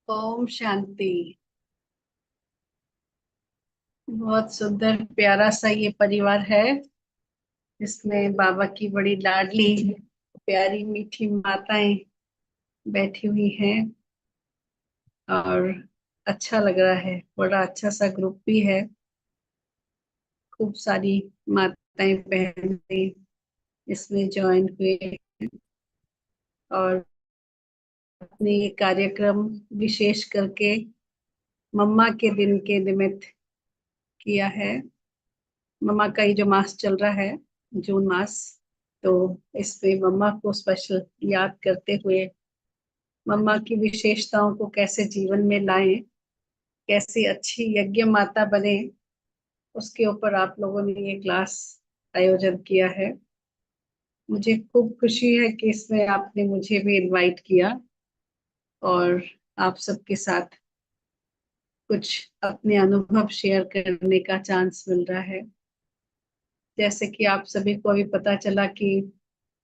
ओम शांति। बहुत सुंदर प्यारा सा ये परिवार है। इसमें बाबा की बड़ी लाडली प्यारी मीठी माताएं बैठी हुई हैं। और अच्छा लग रहा है, बड़ा अच्छा सा ग्रुप भी है। खूब सारी माताएं बहनें इसमें ज्वाइन हुए और अपने ये कार्यक्रम विशेष करके मम्मा के दिन के निमित्त किया है। मम्मा का ये जो मास चल रहा है, जून मास, तो इसमें मम्मा को स्पेशल याद करते हुए मम्मा की विशेषताओं को कैसे जीवन में लाएं, कैसे अच्छी यज्ञ माता बने, उसके ऊपर आप लोगों ने ये क्लास आयोजन किया है। मुझे खूब खुशी है कि इसमें आपने मुझे भी इनवाइट किया और आप सबके साथ कुछ अपने अनुभव शेयर करने का चांस मिल रहा है। जैसे कि आप सभी को अभी पता चला कि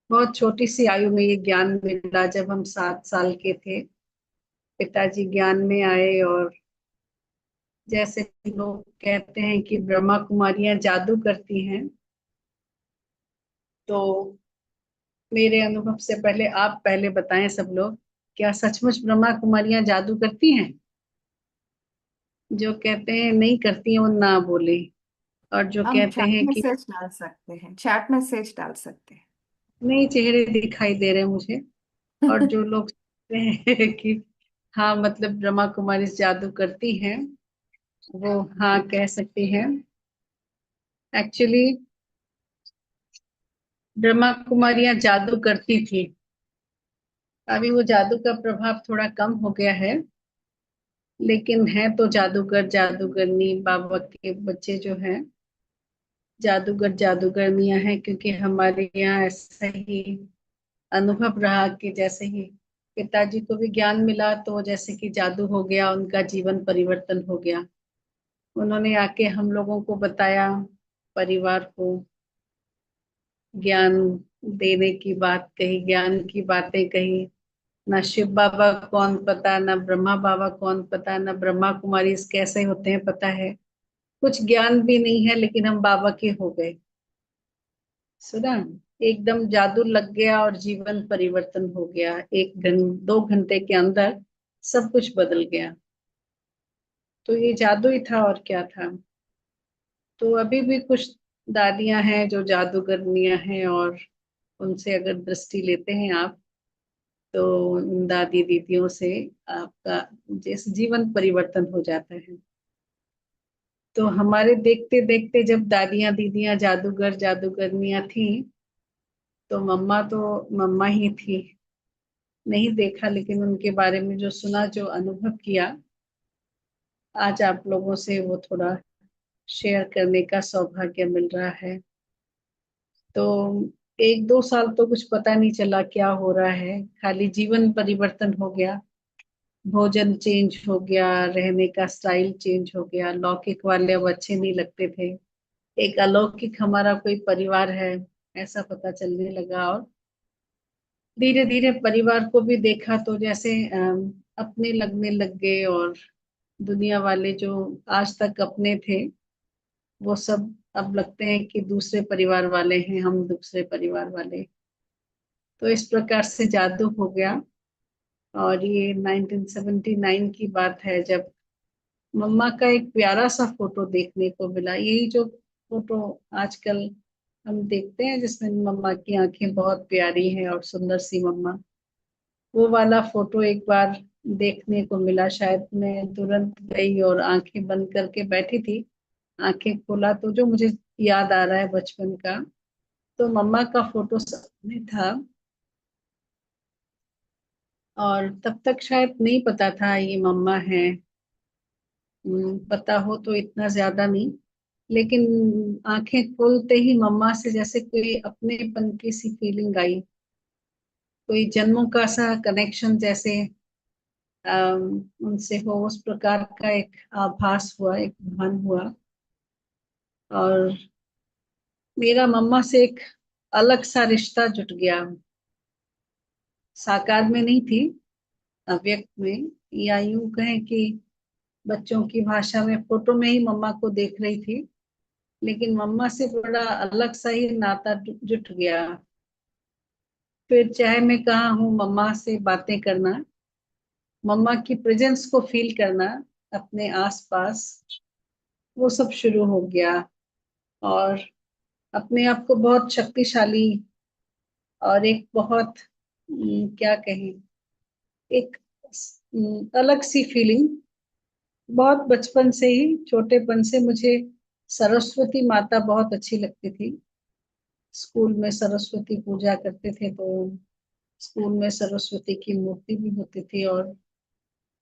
बहुत छोटी सी आयु में ये ज्ञान मिला। जब हम 7 साल के थे, पिताजी ज्ञान में आए और जैसे लोग कहते हैं कि ब्रह्मा कुमारियां जादू करती हैं, तो मेरे अनुभव से पहले आप पहले बताएं सब लोग, क्या सचमुच ब्रह्मा कुमारियां जादू करती हैं? जो कहते हैं नहीं करती हैं वो ना बोले, और जो हम कहते चैट हैं कि मैसेज डाल सकते हैं, चैट मैसेज डाल सकते नहीं, चेहरे दिखाई दे रहे हैं मुझे। और हैं। जो लोग कहते हैं कि हाँ मतलब ब्रह्मा कुमारी जादू करती हैं, वो हाँ कह सकती हैं। एक्चुअली ब्रह्मा कुमारियां जादू करती थी। अभी वो जादू का प्रभाव थोड़ा कम हो गया है, लेकिन है तो जादूगर जादूगरनी बाबा के बच्चे जो हैं, जादूगर जादूगरनियां हैं। क्योंकि हमारे यहाँ ऐसा ही अनुभव रहा कि जैसे ही पिताजी को भी ज्ञान मिला तो जैसे कि जादू हो गया, उनका जीवन परिवर्तन हो गया। उन्होंने आके हम लोगों को बताया, परिवार को ज्ञान देने की बात कही, ज्ञान की बातें कही। ना शिव बाबा कौन पता, ना ब्रह्मा बाबा कौन पता, ना ब्रह्मा कुमारी कैसे होते हैं पता है। कुछ ज्ञान भी नहीं है, लेकिन हम बाबा के हो गए। सुना, एकदम जादू लग गया और जीवन परिवर्तन हो गया। 2 घंटे के अंदर सब कुछ बदल गया। तो ये जादू ही था और क्या था। तो अभी भी कुछ दादियां हैं जो जादूगरनियां हैं, और उनसे अगर दृष्टि लेते हैं आप, तो उन दादी दीदियों से आपका जैसे जीवन परिवर्तन हो जाता है। तो हमारे देखते देखते जब दादियां दीदियां जादूगर जादूगरनियां थी, तो मम्मा ही थी। नहीं देखा, लेकिन उनके बारे में जो सुना, जो अनुभव किया, आज आप लोगों से वो थोड़ा शेयर करने का सौभाग्य मिल रहा है। तो 1-2 साल तो कुछ पता नहीं चला क्या हो रहा है, खाली जीवन परिवर्तन हो गया। भोजन चेंज हो गया, रहने का स्टाइल चेंज हो गया। लौकिक वाले अब अच्छे नहीं लगते थे। एक अलौकिक हमारा कोई परिवार है, ऐसा पता चलने लगा। और धीरे धीरे परिवार को भी देखा तो जैसे अपने लगने लग गए। और दुनिया वाले जो आज तक अपने थे, वो सब अब लगते हैं कि दूसरे परिवार वाले हैं, हम दूसरे परिवार वाले। तो इस प्रकार से जादू हो गया। और ये 1979 की बात है, जब मम्मा का एक प्यारा सा फोटो देखने को मिला। यही जो फोटो आजकल हम देखते हैं, जिसमें मम्मा की आंखें बहुत प्यारी हैं और सुंदर सी मम्मा, वो वाला फोटो एक बार देखने को मिला। शायद मैं तुरंत गई और आंखें बंद करके बैठी थी। आंखें खोला तो जो मुझे याद आ रहा है बचपन का, तो मम्मा का फोटो सामने था। और तब तक शायद नहीं पता था ये मम्मा है। पता हो तो इतना ज्यादा नहीं, लेकिन आंखें खोलते ही मम्मा से जैसे कोई अपनेपन की सी फीलिंग आई। कोई जन्मों का सा कनेक्शन जैसे उनसे हो, उस प्रकार का एक आभास हुआ, एक भान हुआ। और मेरा मम्मा से एक अलग सा रिश्ता जुट गया। साकार में नहीं थी, अव्यक्त में, या यूं कहें कि बच्चों की भाषा में फोटो में ही मम्मा को देख रही थी, लेकिन मम्मा से बड़ा अलग सा ही नाता जुट गया। फिर चाहे मैं कहाँ हूँ, मम्मा से बातें करना, मम्मा की प्रेजेंस को फील करना अपने आसपास, वो सब शुरू हो गया। और अपने आप को बहुत शक्तिशाली और एक बहुत क्या कहें, एक अलग सी फीलिंग। बहुत बचपन से ही, छोटेपन से मुझे सरस्वती माता बहुत अच्छी लगती थी। स्कूल में सरस्वती पूजा करते थे तो स्कूल में सरस्वती की मूर्ति भी होती थी, और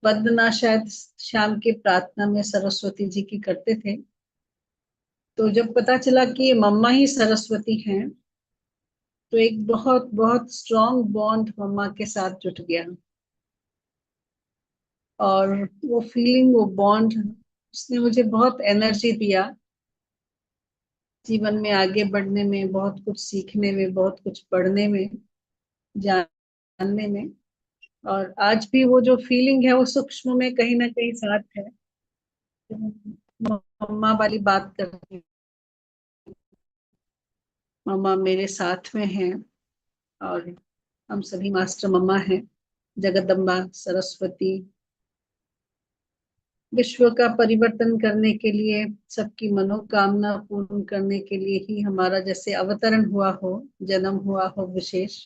वंदना शायद शाम की प्रार्थना में सरस्वती जी की करते थे। तो जब पता चला कि ये मम्मा ही सरस्वती हैं, तो एक बहुत बहुत स्ट्रॉन्ग बॉन्ड मम्मा के साथ जुट गया। और वो फीलिंग, वो बॉन्ड, उसने मुझे बहुत एनर्जी दिया जीवन में आगे बढ़ने में, बहुत कुछ सीखने में, बहुत कुछ पढ़ने में, जानने में। और आज भी वो जो फीलिंग है वो सूक्ष्म में कहीं ना कहीं साथ है। मम्मा वाली बात करती, मम्मा मेरे साथ में हैं, और हम सभी मास्टर मम्मा हैं। जगदम्बा सरस्वती विश्व का परिवर्तन करने के लिए, सबकी मनोकामना पूर्ण करने के लिए ही हमारा जैसे अवतरण हुआ हो, जन्म हुआ हो विशेष,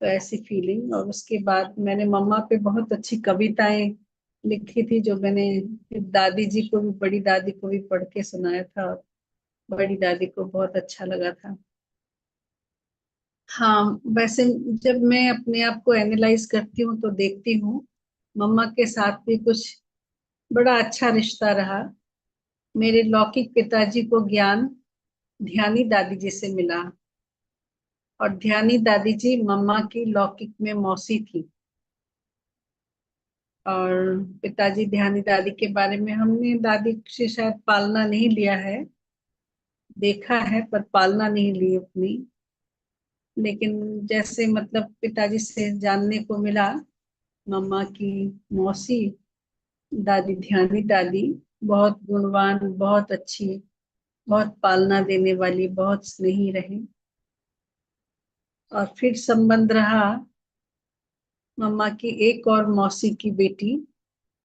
तो ऐसी फीलिंग। और उसके बाद मैंने मम्मा पे बहुत अच्छी कविताएं लिखी थी, जो मैंने फिर दादी जी को भी, बड़ी दादी को भी पढ़ के सुनाया था। बड़ी दादी को बहुत अच्छा लगा था। हाँ, वैसे जब मैं अपने आप को एनालाइज करती हूँ तो देखती हूँ मम्मा के साथ भी कुछ बड़ा अच्छा रिश्ता रहा। मेरे लौकिक पिताजी को ज्ञान ध्यानी दादी जी से मिला, और ध्यानी दादी जी मम्मा की लौकिक में मौसी थी। और पिताजी ध्यानी दादी के बारे में हमने दादी से शायद पालना नहीं लिया है, देखा है पर पालना नहीं ली अपनी। लेकिन जैसे मतलब पिताजी से जानने को मिला, मम्मा की मौसी दादी ध्यानी दादी बहुत गुणवान, बहुत अच्छी, बहुत पालना देने वाली, बहुत स्नेही रही। और फिर संबंध रहा मम्मा की एक और मौसी की बेटी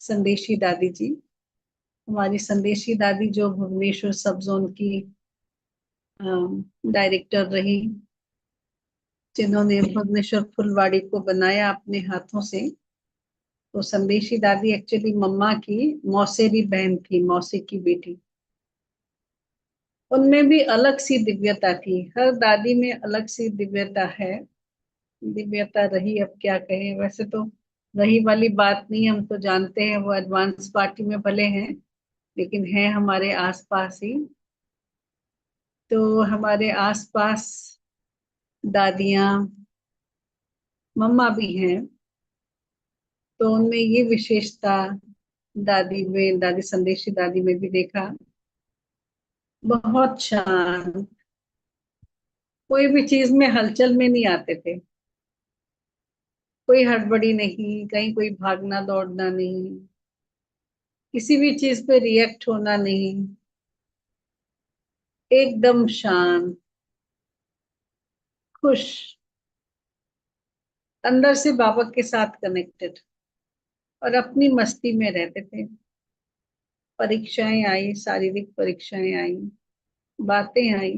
संदेशी दादी जी। हमारी संदेशी दादी जो भुवनेश्वर सब जोन की डायरेक्टर रही, जिन्होंने भुवनेश्वर फुलवाड़ी को बनाया अपने हाथों से। तो संदेशी दादी एक्चुअली मम्मा की मौसेरी बहन थी, मौसी की बेटी। उनमें भी अलग सी दिव्यता थी, हर दादी में अलग सी दिव्यता है। दिव्यता रही, अब क्या कहें, वैसे तो रही वाली बात नहीं, हम तो जानते हैं वो एडवांस पार्टी में भले हैं, लेकिन है हमारे आसपास ही। तो हमारे आसपास दादियाँ मम्मा भी हैं, तो उनमें ये विशेषता दादी में, दादी संदेशी दादी में भी देखा। बहुत शांत, कोई भी चीज में हलचल में नहीं आते थे, कोई हड़बड़ी नहीं, कहीं कोई भागना दौड़ना नहीं, किसी भी चीज पे रिएक्ट होना नहीं, एकदम शांत, खुश, अंदर से बाबा के साथ कनेक्टेड, और अपनी मस्ती में रहते थे। परीक्षाएं आई, शारीरिक परीक्षाएं आई, बातें आई,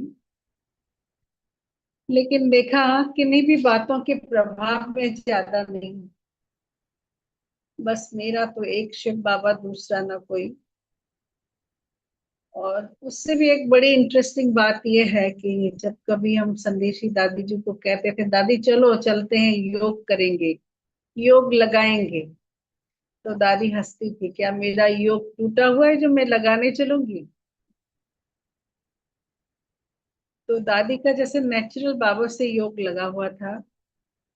लेकिन देखा किन्हीं भी बातों के प्रभाव में ज्यादा नहीं। बस मेरा तो एक शिव बाबा, दूसरा ना कोई। और उससे भी एक बड़ी इंटरेस्टिंग बात यह है कि जब कभी हम संदेशी दादी जी को कहते थे, दादी चलो चलते हैं, योग करेंगे, योग लगाएंगे, तो दादी हंसती थी, क्या मेरा योग टूटा हुआ है जो मैं लगाने चलूंगी। तो दादी का जैसे नेचुरल बाबा से योग लगा हुआ था,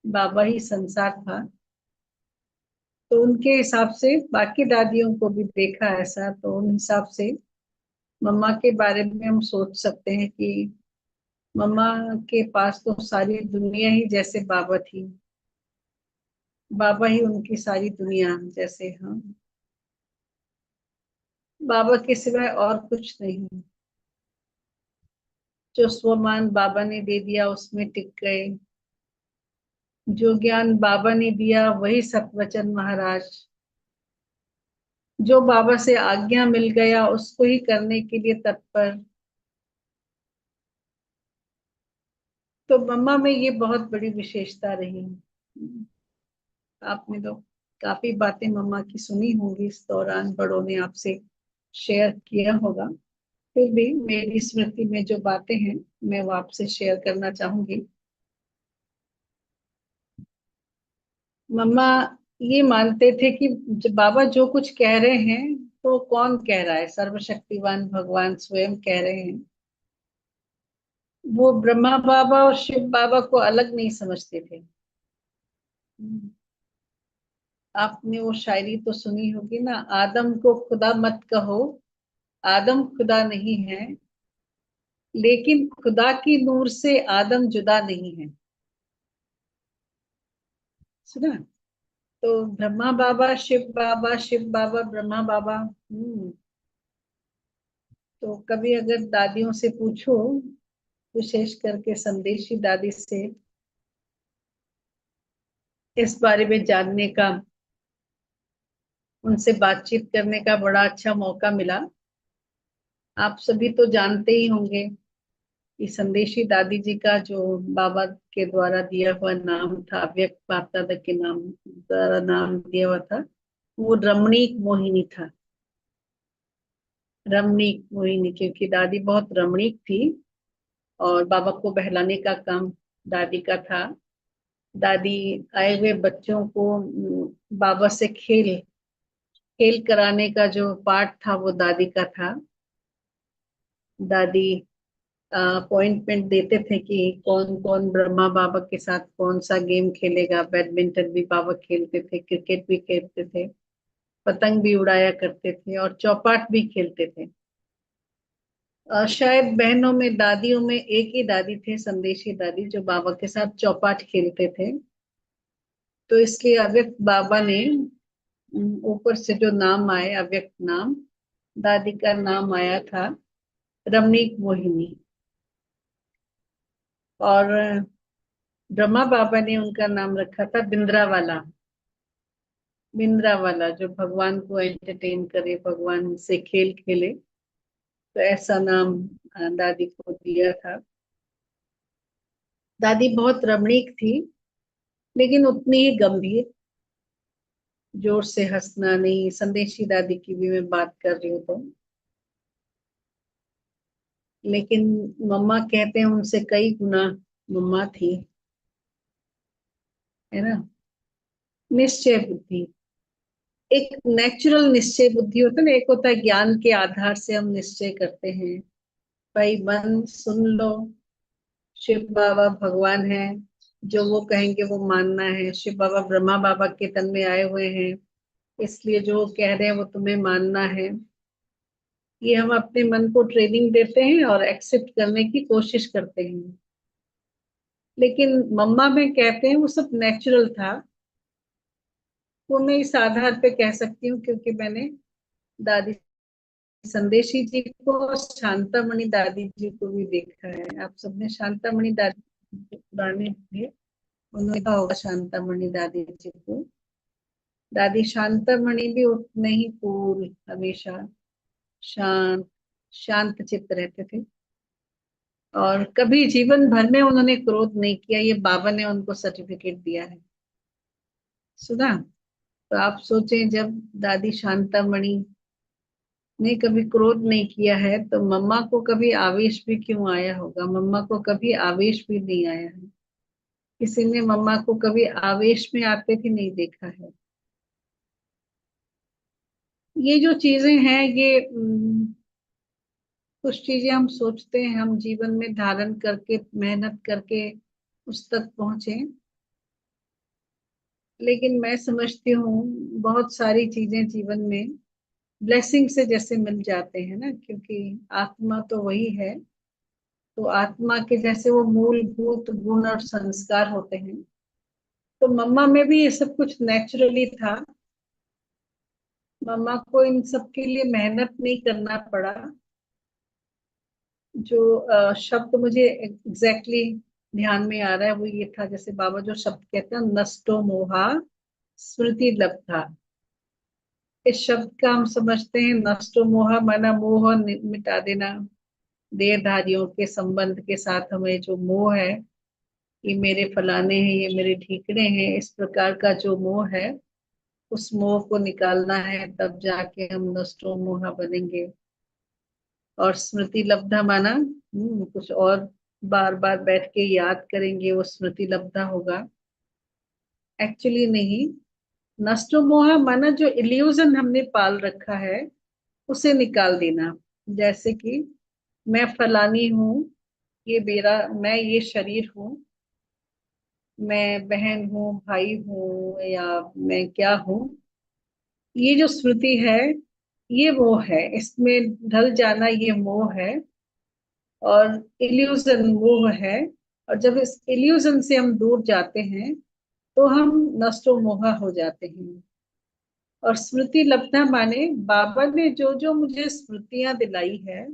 बाबा ही संसार था। तो उनके हिसाब से बाकी दादियों को भी देखा ऐसा, तो उन हिसाब से मम्मा के बारे में हम सोच सकते हैं कि मम्मा के पास तो सारी दुनिया ही जैसे बाबा थी। बाबा ही उनकी सारी दुनिया, जैसे हम बाबा के सिवाय और कुछ नहीं। जो स्वमान बाबा ने दे दिया उसमें टिक गए। जो ज्ञान बाबा ने दिया वही सतवचन महाराज। जो बाबा से आज्ञा मिल गया उसको ही करने के लिए तत्पर। तो मम्मा में ये बहुत बड़ी विशेषता रही। आपने तो काफी बातें मम्मा की सुनी होंगी इस दौरान, बड़ों ने आपसे शेयर किया होगा। फिर भी मेरी स्मृति में जो बातें हैं मैं वो आपसे शेयर करना चाहूंगी। मम्मा ये मानते थे कि बाबा जो कुछ कह रहे हैं तो कौन कह रहा है, सर्वशक्तिवान भगवान स्वयं कह रहे हैं। वो ब्रह्मा बाबा और शिव बाबा को अलग नहीं समझते थे। आपने वो शायरी तो सुनी होगी ना, आदम को खुदा मत कहो, आदम खुदा नहीं है, लेकिन खुदा की नूर से आदम जुदा नहीं है। सुना? तो ब्रह्मा बाबा शिव बाबा, शिव बाबा ब्रह्मा बाबा। तो कभी अगर दादियों से पूछो, विशेष करके संदेशी दादी से, इस बारे में जानने का, उनसे बातचीत करने का बड़ा अच्छा मौका मिला। आप सभी तो जानते ही होंगे कि संदेशी दादी जी का जो बाबा के द्वारा दिया हुआ नाम था, अव्यक्त बाप दादा के नाम द्वारा नाम दिया हुआ था, वो रमणीक मोहिनी था। रमणीक मोहिनी, क्योंकि दादी बहुत रमणीक थी और बाबा को बहलाने का काम दादी का था। दादी आए हुए बच्चों को बाबा से खेल खेल कराने का जो पार्ट था वो दादी का था। दादी अपॉइंटमेंट देते थे कि कौन कौन ब्रह्मा बाबा के साथ कौन सा गेम खेलेगा। बैडमिंटन भी बाबा खेलते थे, क्रिकेट भी खेलते थे, पतंग भी उड़ाया करते थे और चौपाट भी खेलते थे। शायद बहनों में, दादियों में एक ही दादी थे, संदेशी दादी, जो बाबा के साथ चौपाट खेलते थे। तो इसलिए अव्यक्त बाबा ने ऊपर से जो नाम आए, अव्यक्त नाम, दादी का नाम आया था रमणीक मोहिनी। और ब्रह्मा बाबा ने उनका नाम रखा था बिंद्रावाला। बिंद्रावाला, जो भगवान को एंटरटेन करे, भगवान से खेल खेले, तो ऐसा नाम दादी को दिया था। दादी बहुत रमणीक थी, लेकिन उतनी ही गंभीर। जोर से हंसना नहीं। संदेशी दादी की भी मैं बात कर रही हूँ तो, लेकिन मम्मा कहते हैं उनसे कई गुना मम्मा थी, है ना। निश्चय बुद्धि, एक नेचुरल निश्चय बुद्धि होता है ना, एक होता है ज्ञान के आधार से हम निश्चय करते हैं। भाई मन सुन लो, शिव बाबा भगवान है, जो वो कहेंगे वो मानना है। शिव बाबा ब्रह्मा बाबा के तन में आए हुए हैं, इसलिए जो वो कह रहे हैं वो तुम्हें मानना है। ये हम अपने मन को ट्रेनिंग देते हैं और एक्सेप्ट करने की कोशिश करते हैं। लेकिन मम्मा में कहते हैं वो सब नेचुरल था। वो मैं इस आधार पे कह सकती हूँ क्योंकि मैंने दादी संदेशी जी को और शांतामणि दादी जी को भी देखा है। आप सबने शांतामणि दादी जो पुराने थे, उन्होंने कहा होगा शांतामणि दादी जी को। दादी शांतामणि भी उतने ही कूल, हमेशा शांत, शांत चित्त रहते थे। और कभी जीवन भर में उन्होंने क्रोध नहीं किया, ये बाबा ने उनको सर्टिफिकेट दिया है। सुना? तो आप सोचें, जब दादी शांतामणि ने कभी क्रोध नहीं किया है तो मम्मा को कभी आवेश भी क्यों आया होगा? मम्मा को कभी आवेश भी नहीं आया है। किसी ने मम्मा को कभी आवेश में आते भी नहीं देखा है। ये जो चीजें हैं, ये कुछ चीजें हम सोचते हैं हम जीवन में धारण करके, मेहनत करके उस तक पहुंचे। लेकिन मैं समझती हूँ बहुत सारी चीजें जीवन में ब्लेसिंग से जैसे मिल जाते हैं ना, क्योंकि आत्मा तो वही है। तो आत्मा के जैसे वो मूलभूत गुण और संस्कार होते हैं, तो मम्मा में भी ये सब कुछ नेचुरली था। मम्मा को इन सब के लिए मेहनत नहीं करना पड़ा। जो शब्द मुझे एग्जैक्टली ध्यान में आ रहा है वो ये था, जैसे बाबा जो शब्द कहते हैं, नष्टो मोहा स्मृति लब्धा। इस शब्द का हम समझते हैं, नष्टो मोहा माना मोह मिटा देना। देहधारियों के संबंध के साथ हमें जो मोह है, ये मेरे फलाने हैं, ये मेरे ठीकरे हैं, इस प्रकार का जो मोह है, उस मोह को निकालना है, तब जाके हम नष्टो मोहा बनेंगे। और स्मृति लब्धा माना कुछ और बार बार बैठ के याद करेंगे, वो स्मृति लब्धा होगा। एक्चुअली नहीं, नष्टो मोहा माना जो इल्यूजन हमने पाल रखा है उसे निकाल देना। जैसे कि मैं फलानी हूँ, ये मेरा, मैं ये शरीर हूँ, मैं बहन हूँ, भाई हूँ, या मैं क्या हूँ। ये जो स्मृति है, ये मोह है, इसमें ढल जाना ये मोह है। और इल्यूजन मोह है। और जब इस इल्यूजन से हम दूर जाते हैं तो हम नष्टो मोहा हो जाते हैं। और स्मृति लब्धा माने बाबा ने जो जो मुझे स्मृतियां दिलाई है,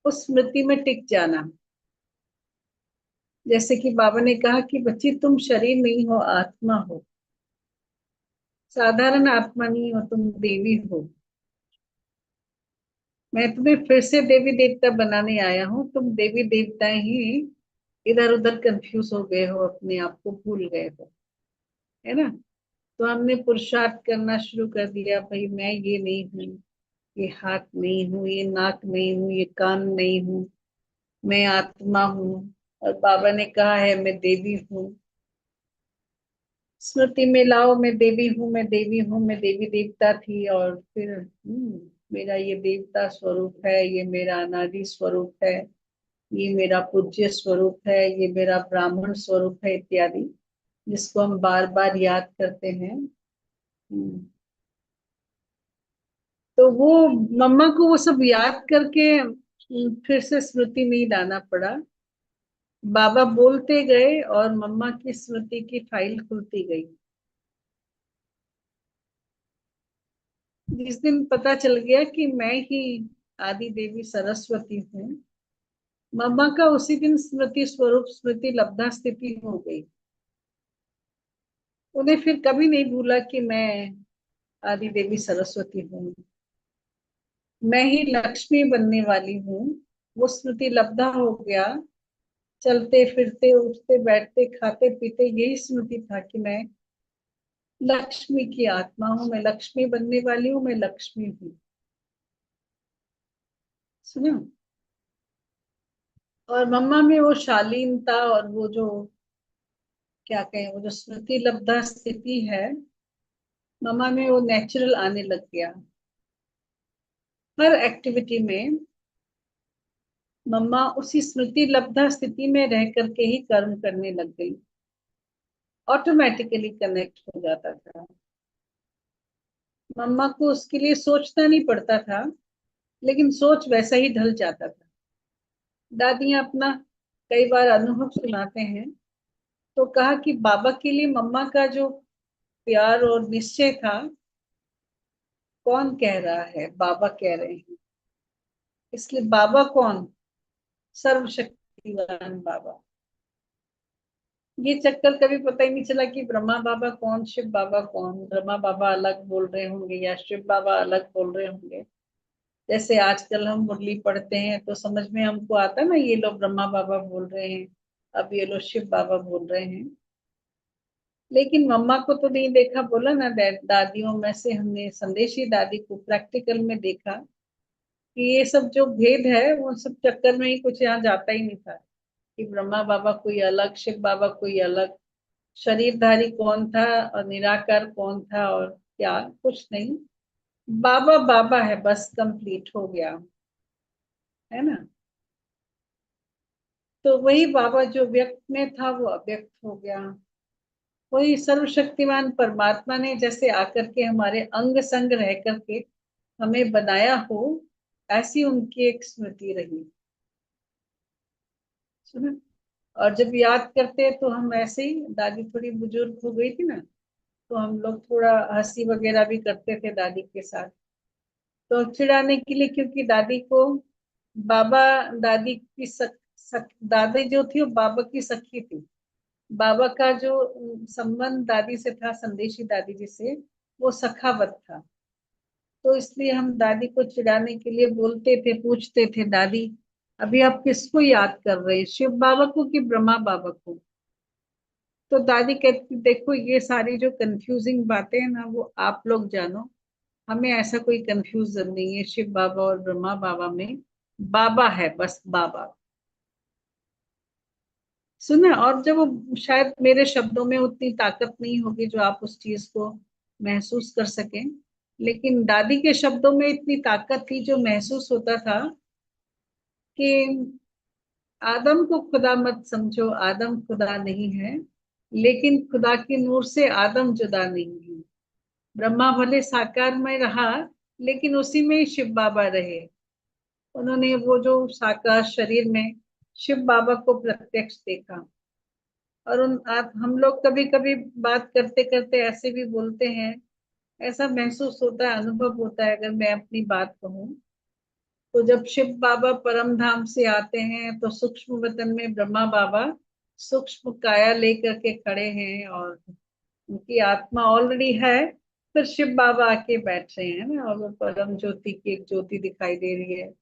उस स्मृति में टिक जाना। जैसे कि बाबा ने कहा कि बच्ची तुम शरीर नहीं हो, आत्मा हो। साधारण आत्मा नहीं हो, तुम देवी हो। मैं तुम्हें फिर से देवी देवता बनाने आया हूँ, तुम देवी देवताएं ही इधर उधर कंफ्यूज हो गए हो, अपने आप को भूल गए हो, है ना। तो हमने पुरुषार्थ करना शुरू कर दिया, भाई मैं ये नहीं हूँ, ये हाथ नहीं हूँ, ये नाक नहीं हूँ, ये कान नहीं हूँ, मैं आत्मा हूँ। और बाबा ने कहा है मैं देवी हूँ। स्मृति में लाओ, मैं देवी हूँ, मैं देवी हूँ, मैं देवी देवता थी, और फिर मेरा ये देवता स्वरूप है, ये मेरा अनादि स्वरूप है, ये मेरा पूज्य स्वरूप है, ये मेरा ब्राह्मण स्वरूप है, इत्यादि, जिसको हम बार बार याद करते हैं। तो वो मम्मा को वो सब याद करके फिर से स्मृति में ही लाना पड़ा। बाबा बोलते गए और मम्मा की स्मृति की फाइल खुलती गई। जिस दिन पता चल गया कि मैं ही आदि देवी सरस्वती हूँ, मम्मा का उसी दिन स्मृति स्वरूप स्मृति लब्धा स्थिति हो गई। उन्हें फिर कभी नहीं भूला कि मैं आदि देवी सरस्वती हूँ, मैं ही लक्ष्मी बनने वाली हूँ। वो स्मृति लब्धा हो गया। चलते फिरते उठते बैठते खाते पीते यही स्मृति था कि मैं लक्ष्मी की आत्मा हूँ, मैं लक्ष्मी बनने वाली हूँ, मैं लक्ष्मी हूँ। सुना। और मम्मा में वो शालीनता और वो जो क्या कहें, वो जो स्मृति लब्धा स्थिति है, मम्मा में वो नेचुरल आने लग गया। हर एक्टिविटी में मम्मा उसी स्मृति लब्धा स्थिति में रह करके ही कर्म करने लग गई। ऑटोमेटिकली कनेक्ट हो जाता था। मम्मा को उसके लिए सोचना नहीं पड़ता था, लेकिन सोच वैसा ही ढल जाता था। दादियां अपना कई बार अनुभव सुनाते हैं, तो कहा कि बाबा के लिए मम्मा का जो प्यार और निश्चय था, कौन कह रहा है, बाबा कह रहे हैं। इसलिए बाबा कौन, सर्वशक्तिवान बाबा। ये चक्कर कभी पता ही नहीं चला कि ब्रह्मा बाबा कौन, शिव बाबा कौन। ब्रह्मा बाबा अलग बोल रहे होंगे या शिव बाबा अलग बोल रहे होंगे। जैसे आजकल हम मुरली पढ़ते हैं तो समझ में हमको आता है ना, ये लोग ब्रह्मा बाबा बोल रहे हैं, अब ये लोग शिव बाबा बोल रहे हैं। लेकिन मम्मा को तो नहीं देखा, बोला ना, दादियों में से हमने संदेशी दादी को प्रैक्टिकल में देखा कि ये सब जो भेद है वो सब चक्कर में ही कुछ यहाँ जाता ही नहीं था, कि ब्रह्मा बाबा कोई अलग, शिव बाबा कोई अलग, शरीरधारी कौन था और निराकार कौन था, और क्या, कुछ नहीं। बाबा बाबा है, बस कंप्लीट हो गया, है ना। तो वही बाबा जो व्यक्त में था वो अव्यक्त हो गया। वही सर्वशक्तिमान परमात्मा ने जैसे आकर के हमारे अंग संग रह करके हमें बनाया हो, ऐसी उनकी एक स्मृति रही। सुना। और जब याद करते हैं तो हम ऐसे ही, दादी थोड़ी बुजुर्ग हो गई थी ना, तो हम लोग थोड़ा हंसी वगैरह भी करते थे दादी के साथ। तो चिढ़ाने के लिए, क्योंकि दादी को बाबा, दादी की दादी जो थी वो बाबा की सखी थी। बाबा का जो संबंध दादी से था, संदेशी दादी जी से, वो सखावत था। तो इसलिए हम दादी को चिढ़ाने के लिए बोलते थे, पूछते थे, दादी अभी आप किसको याद कर रहे हैं, शिव बाबा को कि ब्रह्मा बाबा को? तो दादी कहती, देखो ये सारी जो कंफ्यूजिंग बातें हैं ना, वो आप लोग जानो, हमें ऐसा कोई कंफ्यूजन नहीं है शिव बाबा और ब्रह्मा बाबा में। बाबा है, बस बाबा। सुना? और जब वो, शायद मेरे शब्दों में उतनी ताकत नहीं होगी जो आप उस चीज को महसूस कर सकें, लेकिन दादी के शब्दों में इतनी ताकत थी, जो महसूस होता था कि आदम को खुदा मत समझो, आदम खुदा नहीं है, लेकिन खुदा की नूर से आदम जुदा नहीं है। ब्रह्मा भले साकार में रहा, लेकिन उसी में ही शिव बाबा रहे। उन्होंने वो जो साकार शरीर में शिव बाबा को प्रत्यक्ष देखा। और उन आप हम लोग कभी कभी बात करते करते ऐसे भी बोलते हैं, ऐसा महसूस होता है, अनुभव होता है, अगर मैं अपनी बात कहूँ, तो जब शिव बाबा परम धाम से आते हैं तो सूक्ष्म वतन में ब्रह्मा बाबा सूक्ष्म काया लेकर के खड़े हैं, और उनकी आत्मा ऑलरेडी है। फिर शिव बाबा आके बैठ रहे हैं ना, और वो परम ज्योति की एक ज्योति दिखाई दे रही है।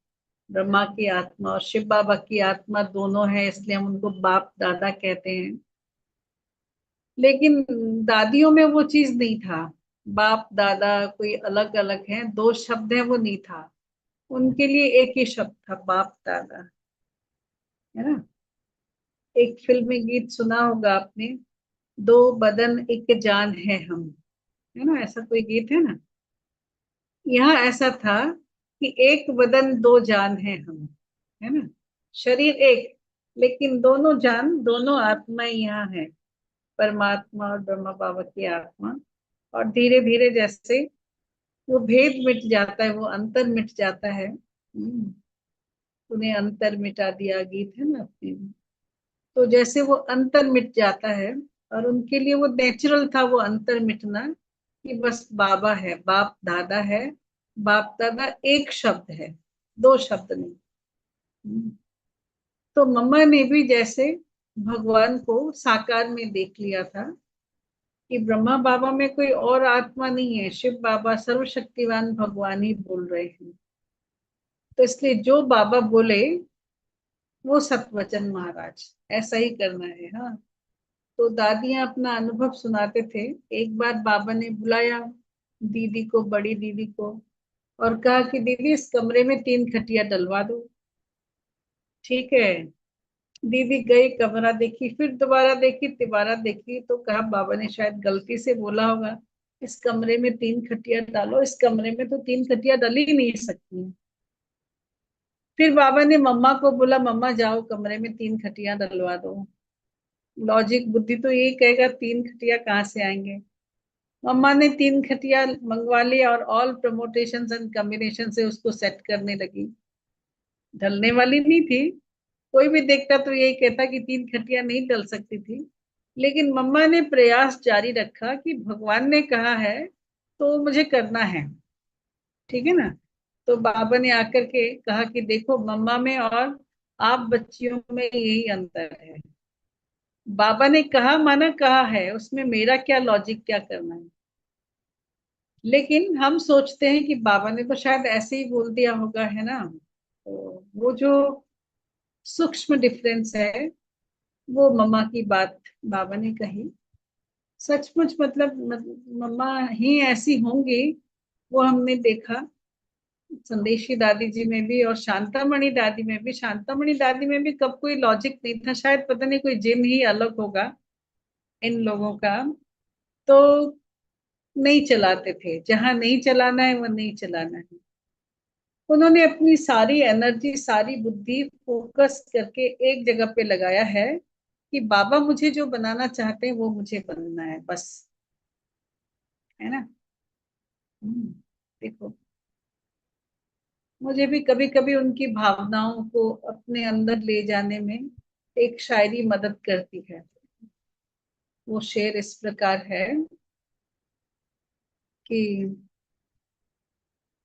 ब्रह्मा की आत्मा और शिव बाबा की आत्मा दोनों है, इसलिए हम उनको बाप दादा कहते हैं। लेकिन दादियों में वो चीज नहीं था, बाप दादा कोई अलग अलग है, दो शब्द है, वो नहीं था। उनके लिए एक ही शब्द था, बाप दादा। है ना? एक फिल्म में गीत सुना होगा आपने, दो बदन एक जान है हम। है ना? ऐसा कोई गीत है ना? यहाँ ऐसा था कि एक बदन दो जान है हम। है ना? शरीर एक, लेकिन दोनों जान, दोनों आत्मा यहाँ है, परमात्मा और ब्रह्मा बाबा की आत्मा। और धीरे धीरे जैसे वो भेद मिट जाता है, वो अंतर मिट जाता है। तूने अंतर मिटा दिया गीत है ना अपने में। तो जैसे वो अंतर मिट जाता है, और उनके लिए वो नेचुरल था वो अंतर मिटना, कि बस बाबा है, बाप दादा है। बाप दादा एक शब्द है, दो शब्द नहीं। हम्म। तो मम्मा ने भी जैसे भगवान को साकार में देख लिया था, कि ब्रह्मा बाबा में कोई और आत्मा नहीं है, शिव बाबा सर्वशक्तिवान भगवान ही बोल रहे हैं। तो इसलिए जो बाबा बोले वो सतवचन महाराज, ऐसा ही करना है। हाँ, तो दादियां अपना अनुभव सुनाते थे। एक बार बाबा ने बुलाया दीदी को, बड़ी दीदी को, और कहा कि दीदी इस कमरे में तीन खटिया डलवा दो। ठीक है। दीदी गई, कमरा देखी, फिर दोबारा देखी, तिबारा देखी, तो कहा बाबा ने शायद गलती से बोला होगा, इस कमरे में तीन खटिया डालो, इस कमरे में तो तीन खटिया डल ही नहीं सकती। फिर बाबा ने मम्मा को बोला, मम्मा जाओ कमरे में तीन खटिया डलवा दो। लॉजिक बुद्धि तो यही कहेगा तीन खटिया कहाँ से आएंगे। मम्मा ने तीन खटिया मंगवा लिया, और ऑल प्रमोटेशन एंड कॉम्बिनेशन से उसको सेट करने लगी। ढलने वाली नहीं थी, कोई भी देखता तो यही कहता कि तीन खटिया नहीं डल सकती थी। लेकिन मम्मा ने प्रयास जारी रखा कि भगवान ने कहा है तो मुझे करना है। ठीक है ना? तो बाबा ने आकर के कहा कि देखो, मम्मा में और आप बच्चियों में यही अंतर है। बाबा ने कहा माना कहा है, उसमें मेरा क्या लॉजिक, क्या करना है। लेकिन हम सोचते हैं कि बाबा ने तो शायद ऐसे ही बोल दिया होगा, है ना? तो वो जो सूक्ष्म डिफरेंस है, वो मम्मा की बात बाबा ने कही। सचमुच मतलब मम्मा ही ऐसी होंगी, वो हमने देखा संदेशी दादी जी में भी और शांतामणि दादी में भी। शांतामणि दादी में भी कब कोई लॉजिक नहीं था, शायद पता नहीं कोई जिन ही अलग होगा इन लोगों का। तो नहीं चलाते थे, जहां नहीं चलाना है वो नहीं चलाना है। उन्होंने अपनी सारी एनर्जी, सारी बुद्धि फोकस करके एक जगह पे लगाया है, कि बाबा मुझे जो बनाना चाहते हैं वो मुझे बनना है, बस। है ना? देखो, मुझे भी कभी कभी उनकी भावनाओं को अपने अंदर ले जाने में एक शायरी मदद करती है। वो शेर इस प्रकार है कि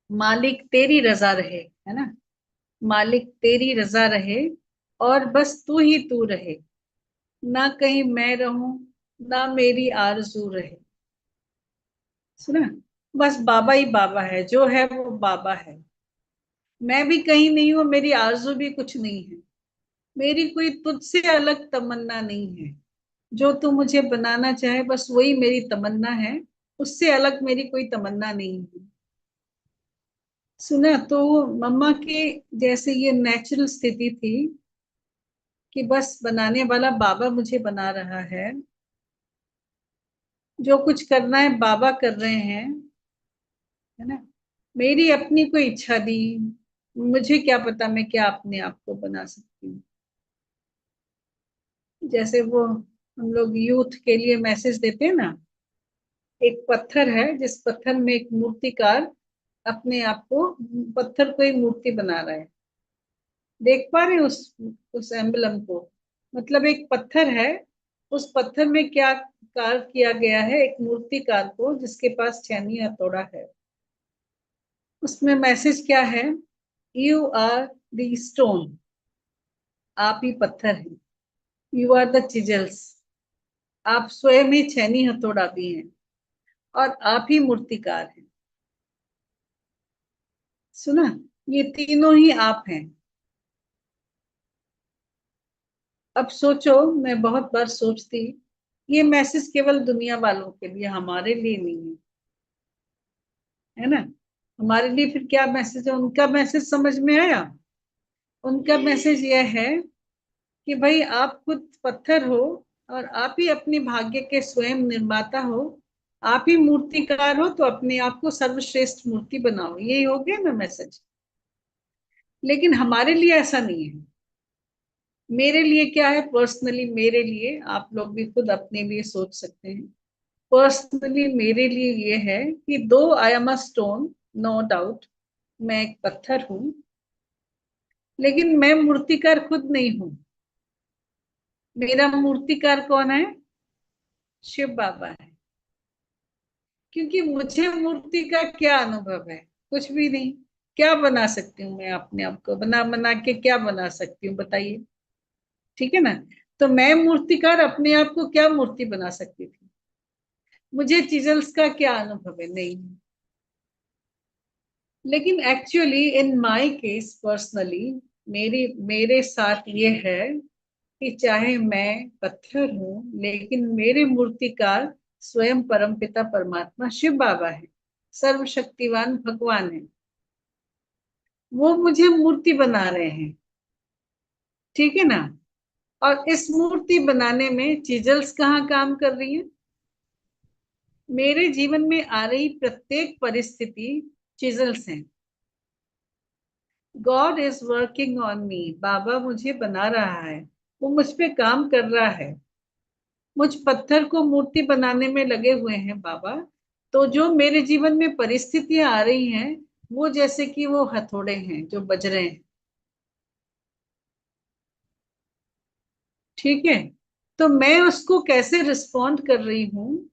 मालिक तेरी रजा रहे, है ना, मालिक तेरी रजा रहे, और बस तू ही तू रहे, ना कहीं मैं रहूं, ना मेरी आरज़ू रहे। सुना, बस बाबा ही बाबा है, जो है वो बाबा है। मैं भी कहीं नहीं हूं, मेरी आरज़ू भी कुछ नहीं है, मेरी कोई तुझसे अलग तमन्ना नहीं है। जो तू मुझे बनाना चाहे बस वही मेरी तमन्ना है, उससे अलग मेरी कोई तमन्ना नहीं है। सुना, तो मम्मा के जैसे ये नेचुरल स्थिति थी कि बस बनाने वाला बाबा मुझे बना रहा है, जो कुछ करना है बाबा कर रहे हैं, है ना। मेरी अपनी कोई इच्छा नहीं, मुझे क्या पता मैं क्या अपने आप को बना सकती हूँ। जैसे वो हम लोग यूथ के लिए मैसेज देते हैं ना, एक पत्थर है जिस पत्थर में एक मूर्तिकार अपने आप को, पत्थर को एक मूर्ति बना रहा है। देख पा रहे हैं उस एम्बलम को, मतलब एक पत्थर है, उस पत्थर में क्या कार्व किया गया है, एक मूर्तिकार को जिसके पास छेनी हथौड़ा है। उसमें मैसेज क्या है, यू आर द स्टोन, आप ही पत्थर हैं, यू आर द चिजल्स, आप स्वयं ही छेनी हथौड़ा भी हैं, और आप ही मूर्तिकार हैं। सुना, ये तीनों ही आप हैं। अब सोचो, मैं बहुत बार सोचती, ये मैसेज केवल दुनिया वालों के लिए, हमारे लिए नहीं है ना। हमारे लिए फिर क्या मैसेज है, उनका मैसेज समझ में आया। उनका मैसेज यह है कि भाई आप खुद पत्थर हो, और आप ही अपने भाग्य के स्वयं निर्माता हो, आप ही मूर्तिकार हो, तो अपने आप को सर्वश्रेष्ठ मूर्ति बनाओ, यही हो गया ना मैसेज। लेकिन हमारे लिए ऐसा नहीं है। मेरे लिए क्या है, पर्सनली मेरे लिए, आप लोग भी खुद अपने लिए सोच सकते हैं। पर्सनली मेरे लिए ये है कि दो I am a stone, no doubt, मैं एक पत्थर हूं, लेकिन मैं मूर्तिकार खुद नहीं हूं। मेरा मूर्तिकार कौन है, शिव बाबा है। क्योंकि मुझे मूर्ति का क्या अनुभव है, कुछ भी नहीं। क्या बना सकती हूँ मैं अपने आप को, बना बना के क्या बना सकती हूँ बताइए। ठीक है ना। तो मैं मूर्तिकार अपने आप को क्या मूर्ति बना सकती थी, मुझे चिजल्स का क्या अनुभव है, नहीं। लेकिन actually in my case personally, मेरी मेरे साथ ये है कि चाहे मैं पत्थर हूं, लेकिन मेरे मूर्तिकार स्वयं परमपिता परमात्मा शिव बाबा है, सर्वशक्तिवान भगवान है। वो मुझे मूर्ति बना रहे हैं, ठीक है ना। और इस मूर्ति बनाने में चिजल्स कहाँ काम कर रही है, मेरे जीवन में आ रही प्रत्येक परिस्थिति चिजल्स हैं। God is working on me, बाबा मुझे बना रहा है, वो मुझ पे काम कर रहा है। मुझ पत्थर को मूर्ति बनाने में लगे हुए हैं बाबा। तो जो मेरे जीवन में परिस्थितियां आ रही हैं, वो जैसे कि वो हथौड़े हैं जो बज रहे हैं, ठीक है। तो मैं उसको कैसे रिस्पॉन्ड कर रही हूँ,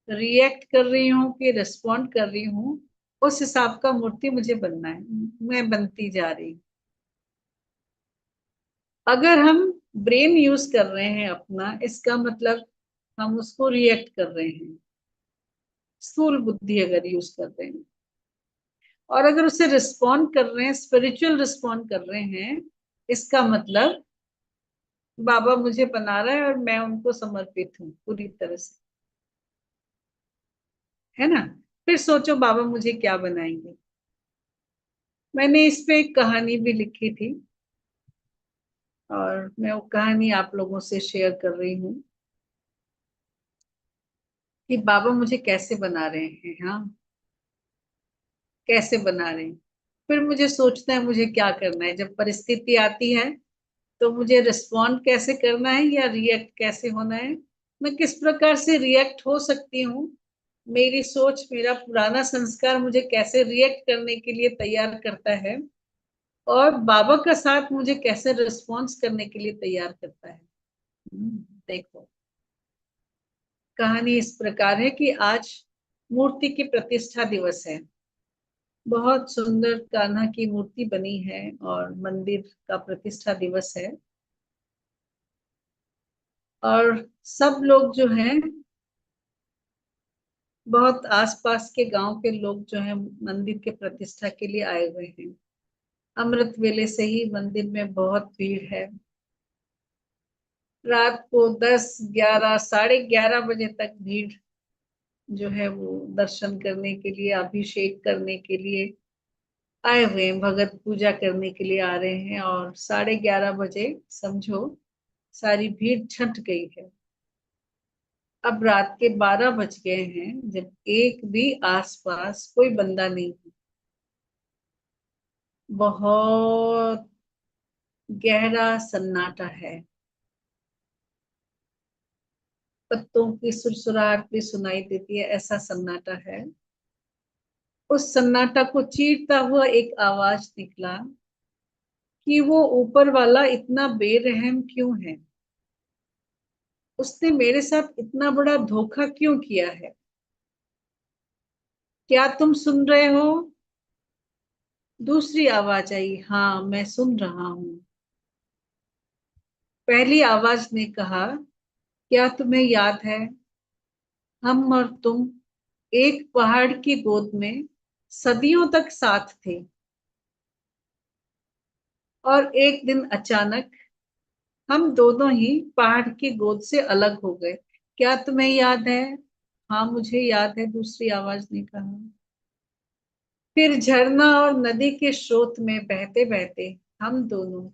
रिएक्ट कर रही हूँ कि रिस्पॉन्ड कर रही हूँ, उस हिसाब का मूर्ति मुझे बनना है। मैं बनती जा रही हूँ। अगर हम ब्रेन यूज कर रहे हैं अपना, इसका मतलब हम उसको रिएक्ट कर रहे हैं, स्थूल बुद्धि अगर यूज कर रहे हैं। और अगर उसे रिस्पॉन्ड कर रहे हैं, स्पिरिचुअल रिस्पॉन्ड कर रहे हैं, इसका मतलब बाबा मुझे बना रहा है और मैं उनको समर्पित हूँ पूरी तरह से, है ना। फिर सोचो बाबा मुझे क्या बनाएंगे। मैंने इस पे एक कहानी भी लिखी थी, और मैं वो कहानी आप लोगों से शेयर कर रही हूँ कि बाबा मुझे कैसे बना रहे हैं, हाँ, कैसे बना रहे हैं। फिर मुझे सोचना है मुझे क्या करना है, जब परिस्थिति आती है तो मुझे रिस्पॉन्ड कैसे करना है या रिएक्ट कैसे होना है। मैं किस प्रकार से रिएक्ट हो सकती हूँ, मेरी सोच, मेरा पुराना संस्कार मुझे कैसे रिएक्ट करने के लिए तैयार करता है, और बाबा का साथ मुझे कैसे रिस्पॉन्स करने के लिए तैयार करता है। देखो, कहानी इस प्रकार है कि आज मूर्ति की प्रतिष्ठा दिवस है। बहुत सुंदर कान्हा की मूर्ति बनी है और मंदिर का प्रतिष्ठा दिवस है। और सब लोग जो हैं, बहुत आसपास के गांव के लोग जो हैं मंदिर के प्रतिष्ठा के लिए आए हुए हैं। अमृत वेले से ही मंदिर में बहुत भीड़ है। रात को 10, 11, साढ़े 11 बजे तक भीड़ जो है वो दर्शन करने के लिए, अभिषेक करने के लिए आए हुए हैं, भगत पूजा करने के लिए आ रहे हैं। और 11:30 बजे समझो सारी भीड़ छंट गई है। अब रात के 12 बज गए हैं, जब एक भी आसपास कोई बंदा नहीं है। बहुत गहरा सन्नाटा है। पत्तों की सुरसुराहट भी सुनाई देती है, ऐसा सन्नाटा है। उस सन्नाटा को चीरता हुआ एक आवाज निकला कि वो ऊपर वाला इतना बेरहम क्यों है, उसने मेरे साथ इतना बड़ा धोखा क्यों किया है। क्या तुम सुन रहे हो? दूसरी आवाज आई, हाँ मैं सुन रहा हूं। पहली आवाज ने कहा, क्या तुम्हें याद है, हम और तुम एक पहाड़ की गोद में सदियों तक साथ थे, और एक दिन अचानक हम दोनों ही पहाड़ की गोद से अलग हो गए। क्या तुम्हें याद है? हाँ मुझे याद है, दूसरी आवाज ने कहा। फिर झरना और नदी के स्रोत में बहते बहते हम दोनों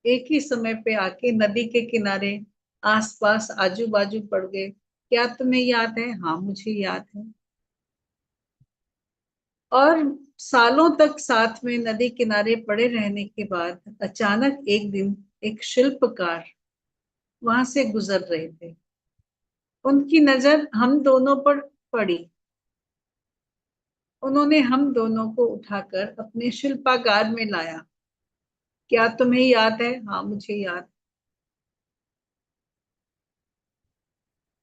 एक ही समय पे आके नदी के किनारे आसपास आजू बाजू पड़ गए। क्या तुम्हें याद है? हाँ मुझे याद है। और सालों तक साथ में नदी किनारे पड़े रहने के बाद अचानक एक दिन एक शिल्पकार वहां से गुजर रहे थे। उनकी नजर हम दोनों पर पड़ी। उन्होंने हम दोनों को उठाकर अपने शिल्पागार में लाया। क्या तुम्हें याद है? हाँ मुझे याद।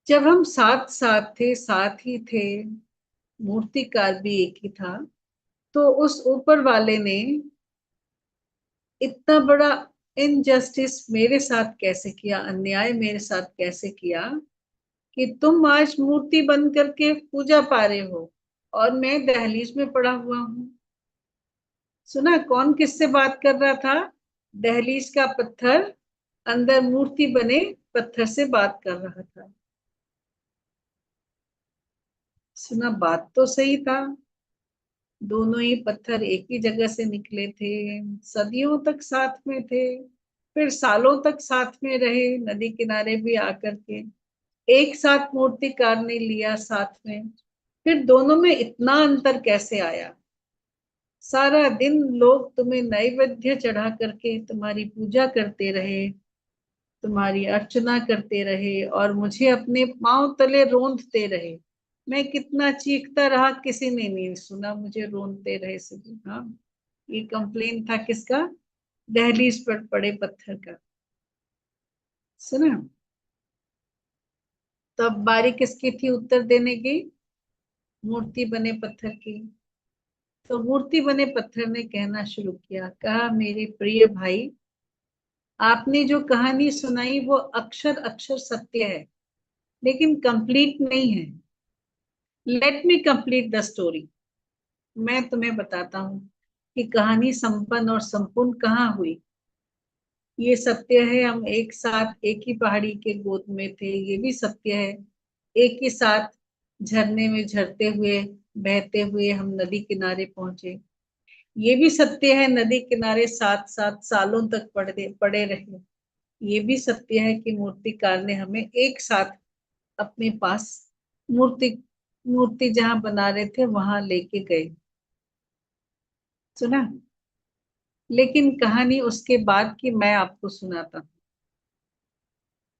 जब हम साथ साथ थे, साथ ही थे, मूर्तिकार भी एक ही था, तो उस ऊपर वाले ने इतना बड़ा इनजस्टिस मेरे साथ कैसे किया, अन्याय मेरे साथ कैसे किया कि तुम आज मूर्ति बन करके पूजा पा रहे हो और मैं दहलीज में पड़ा हुआ हूं। सुना कौन किससे बात कर रहा था? दहलीज का पत्थर अंदर मूर्ति बने पत्थर से बात कर रहा था। सुना, बात तो सही था। दोनों ही पत्थर एक ही जगह से निकले थे, सदियों तक साथ में थे, फिर सालों तक साथ में रहे, नदी किनारे भी आकर के एक साथ मूर्तिकार ने लिया साथ में। फिर दोनों में इतना अंतर कैसे आया? सारा दिन लोग तुम्हें नैवेद्य चढ़ा करके तुम्हारी पूजा करते रहे, तुम्हारी अर्चना करते रहे, और मुझे अपने पांव तले रोंदते रहे। मैं कितना चीखता रहा, किसी ने नहीं सुना, मुझे रोंदते रहे सभी। हाँ, ये कंप्लेन था किसका? दहलीज पर पड़े पत्थर का। सुना? तब बारी किसकी थी उत्तर देने की? मूर्ति बने पत्थर की। तो मूर्ति बने पत्थर ने कहना शुरू किया, कहा मेरे प्रिय भाई, आपने जो कहानी सुनाई वो अक्षर अक्षर सत्य है, लेकिन कंप्लीट नहीं है। Let me complete the story. मैं तुम्हें बताता हूँ कि कहानी संपन्न और संपूर्ण कहाँ हुई। ये सत्य है, हम एक साथ एक ही पहाड़ी के गोद में थे, ये भी सत्य है। एक ही साथ झरने में झरते हुए बहते हुए हम नदी किनारे पहुंचे, ये भी सत्य है। नदी किनारे साथ साथ सालों तक पड़े पड़े रहे, ये भी सत्य है कि मूर्तिकार ने हमें एक साथ अपने पास मूर्ति मूर्ति जहां बना रहे थे वहां लेके गए। सुना? लेकिन कहानी उसके बाद की मैं आपको सुनाता हूँ।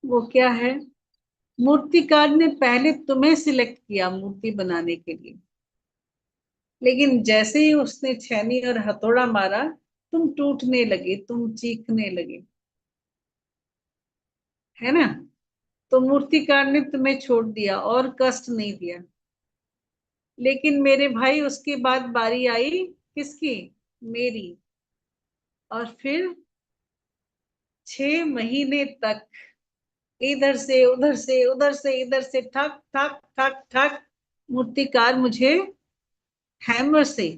वो क्या है? मूर्तिकार ने पहले तुम्हें सिलेक्ट किया मूर्ति बनाने के लिए, लेकिन जैसे ही उसने छेनी और हथौड़ा मारा, तुम टूटने लगे, तुम चीखने लगे, है ना। तो मूर्तिकार ने तुम्हें छोड़ दिया और कष्ट नहीं दिया। लेकिन मेरे भाई उसके बाद बारी आई किसकी? मेरी। और फिर 6 महीने तक इधर से उधर से, उधर से इधर से, ठक ठक ठक ठक, मूर्तिकार मुझे हैमर से,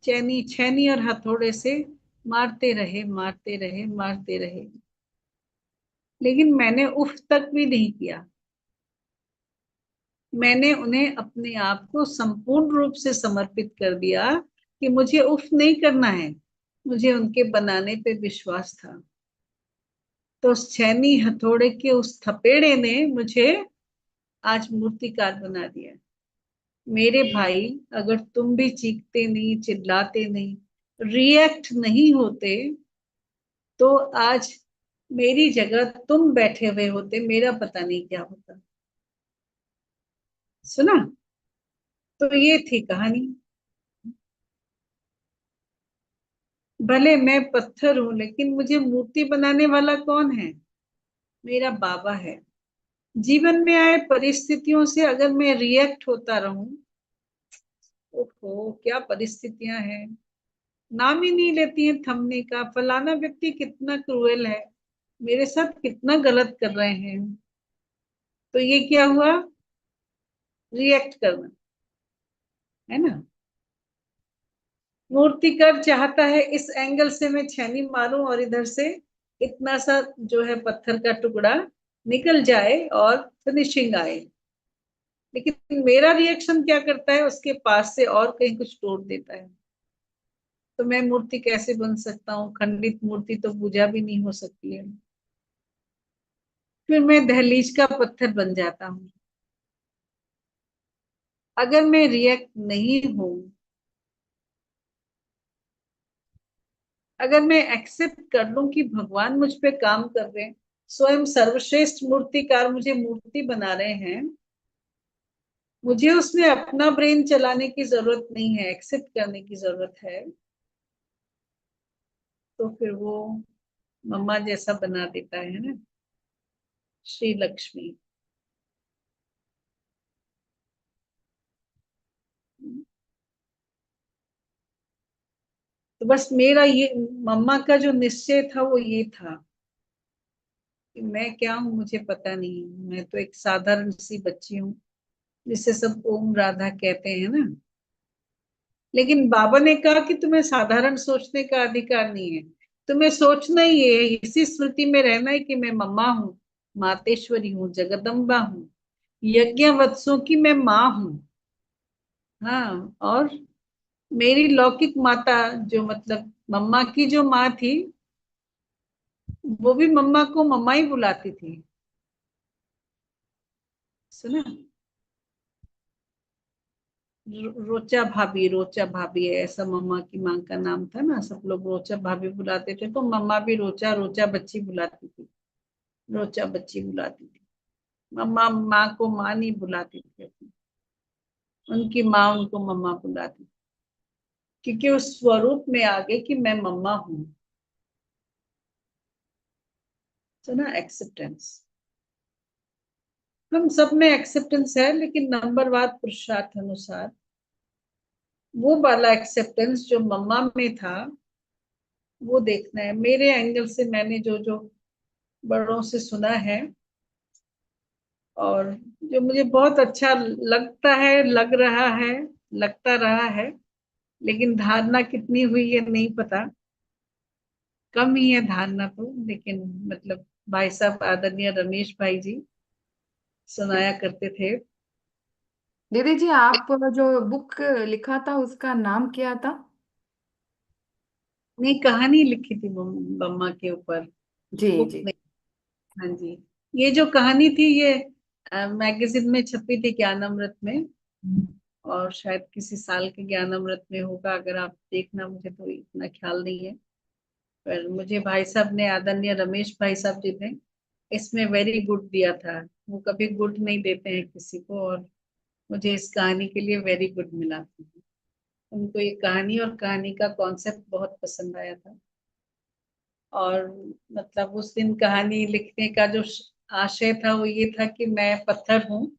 चैनी छैनी और हथौड़े से मारते रहे, मारते रहे, मारते रहे। लेकिन मैंने उफ तक भी नहीं किया। मैंने उन्हें अपने आप को संपूर्ण रूप से समर्पित कर दिया कि मुझे उफ नहीं करना है, मुझे उनके बनाने पे विश्वास था। तो उस छैनी हथौड़े के उस थपेड़े ने मुझे आज मूर्तिकार बना दिया। मेरे भाई, अगर तुम भी चीखते नहीं, चिल्लाते नहीं, रिएक्ट नहीं होते, तो आज मेरी जगह तुम बैठे हुए होते, मेरा पता नहीं क्या होता। सुना? तो ये थी कहानी। भले मैं पत्थर हूं, लेकिन मुझे मूर्ति बनाने वाला कौन है? मेरा बाबा है। जीवन में आए परिस्थितियों से अगर मैं रिएक्ट होता रहूं, ओहो क्या परिस्थितियां हैं, नाम ही नहीं लेती हैं थमने का। फलाना व्यक्ति कितना क्रूएल है, मेरे साथ कितना गलत कर रहे हैं। तो ये क्या हुआ? रिएक्ट करना, है ना। मूर्तिकार चाहता है इस एंगल से मैं छेनी मारूं और इधर से इतना सा जो है पत्थर का टुकड़ा निकल जाए और फिनिशिंग आए। लेकिन मेरा रिएक्शन क्या करता है? उसके पास से और कहीं कुछ तोड़ देता है। तो मैं मूर्ति कैसे बन सकता हूँ? खंडित मूर्ति तो पूजा भी नहीं हो सकती है। फिर मैं दहलीज का पत्थर बन जाता हूँ। अगर मैं रिएक्ट नहीं हूं, अगर मैं एक्सेप्ट कर लूं कि भगवान मुझ पे काम कर रहे हैं, स्वयं सर्वश्रेष्ठ मूर्तिकार मुझे मूर्ति बना रहे हैं, मुझे उसमें अपना ब्रेन चलाने की जरूरत नहीं है, एक्सेप्ट करने की जरूरत है, तो फिर वो मम्मा जैसा बना देता है ना, श्री लक्ष्मी। तो बस मेरा ये मम्मा का जो निश्चय था वो ये था कि मैं क्या हूँ मुझे पता नहीं, मैं तो एक साधारण सी बच्ची हूँ जिसे सब ओम राधा कहते हैं ना। लेकिन बाबा ने कहा कि तुम्हें साधारण सोचने का अधिकार नहीं है, तुम्हें सोचना ही है, इसी स्मृति में रहना है कि मैं मम्मा हूँ, मातेश्वरी हूँ, जगदम्बा हूँ, यज्ञवत्सों की मैं माँ हूँ। हाँ, और मेरी लौकिक माता, जो मतलब मम्मा की जो माँ थी, वो भी मम्मा को मम्मा ही बुलाती थी। सुना? रोचा भाभी, रोचा भाभी है ऐसा मम्मा की माँ का नाम था ना, सब लोग रोचा भाभी बुलाते थे, तो मम्मा भी रोचा रोचा बच्ची बुलाती थी, रोचा बच्ची बुलाती थी। मम्मा माँ को माँ नहीं बुलाती थी अपनी, उनकी माँ उनको मम्मा बुलाती थी, क्योंकि उस स्वरूप में आ गए कि मैं मम्मा हूँ। सुना? एक्सेप्टेंस। हम सब में एक्सेप्टेंस है, लेकिन नंबरवार पुरुषार्थ अनुसार वो वाला एक्सेप्टेंस जो मम्मा में था वो देखना है। मेरे एंगल से मैंने जो जो बड़ों से सुना है, और जो मुझे बहुत अच्छा लगता है, लग रहा है, लगता रहा है, लेकिन धारणा कितनी हुई है नहीं पता, कम ही है धारणा तो। लेकिन मतलब भाई साहब आदरणीय रमेश भाई जी सुनाया करते थे। दीदी जी, आप जो बुक लिखा था उसका नाम क्या था? नहीं, कहानी लिखी थी मम्मा के ऊपर, जी बुक जी। नहीं। हाँ जी। ये जो कहानी थी ये मैगजीन में छपी थी, ज्ञान अमृत में, और शायद किसी साल के ज्ञान अमृत में होगा, अगर आप देखना, मुझे तो इतना ख्याल नहीं है। पर मुझे भाई साहब ने, आदरणीय रमेश भाई साहब जी ने इसमें वेरी गुड दिया था। वो कभी गुड नहीं देते हैं किसी को, और मुझे इस कहानी के लिए वेरी गुड मिला था। उनको ये कहानी और कहानी का कॉन्सेप्ट बहुत पसंद आया था। और मतलब उस दिन कहानी लिखने का जो आशय था वो ये था कि मैं पत्थर हूँ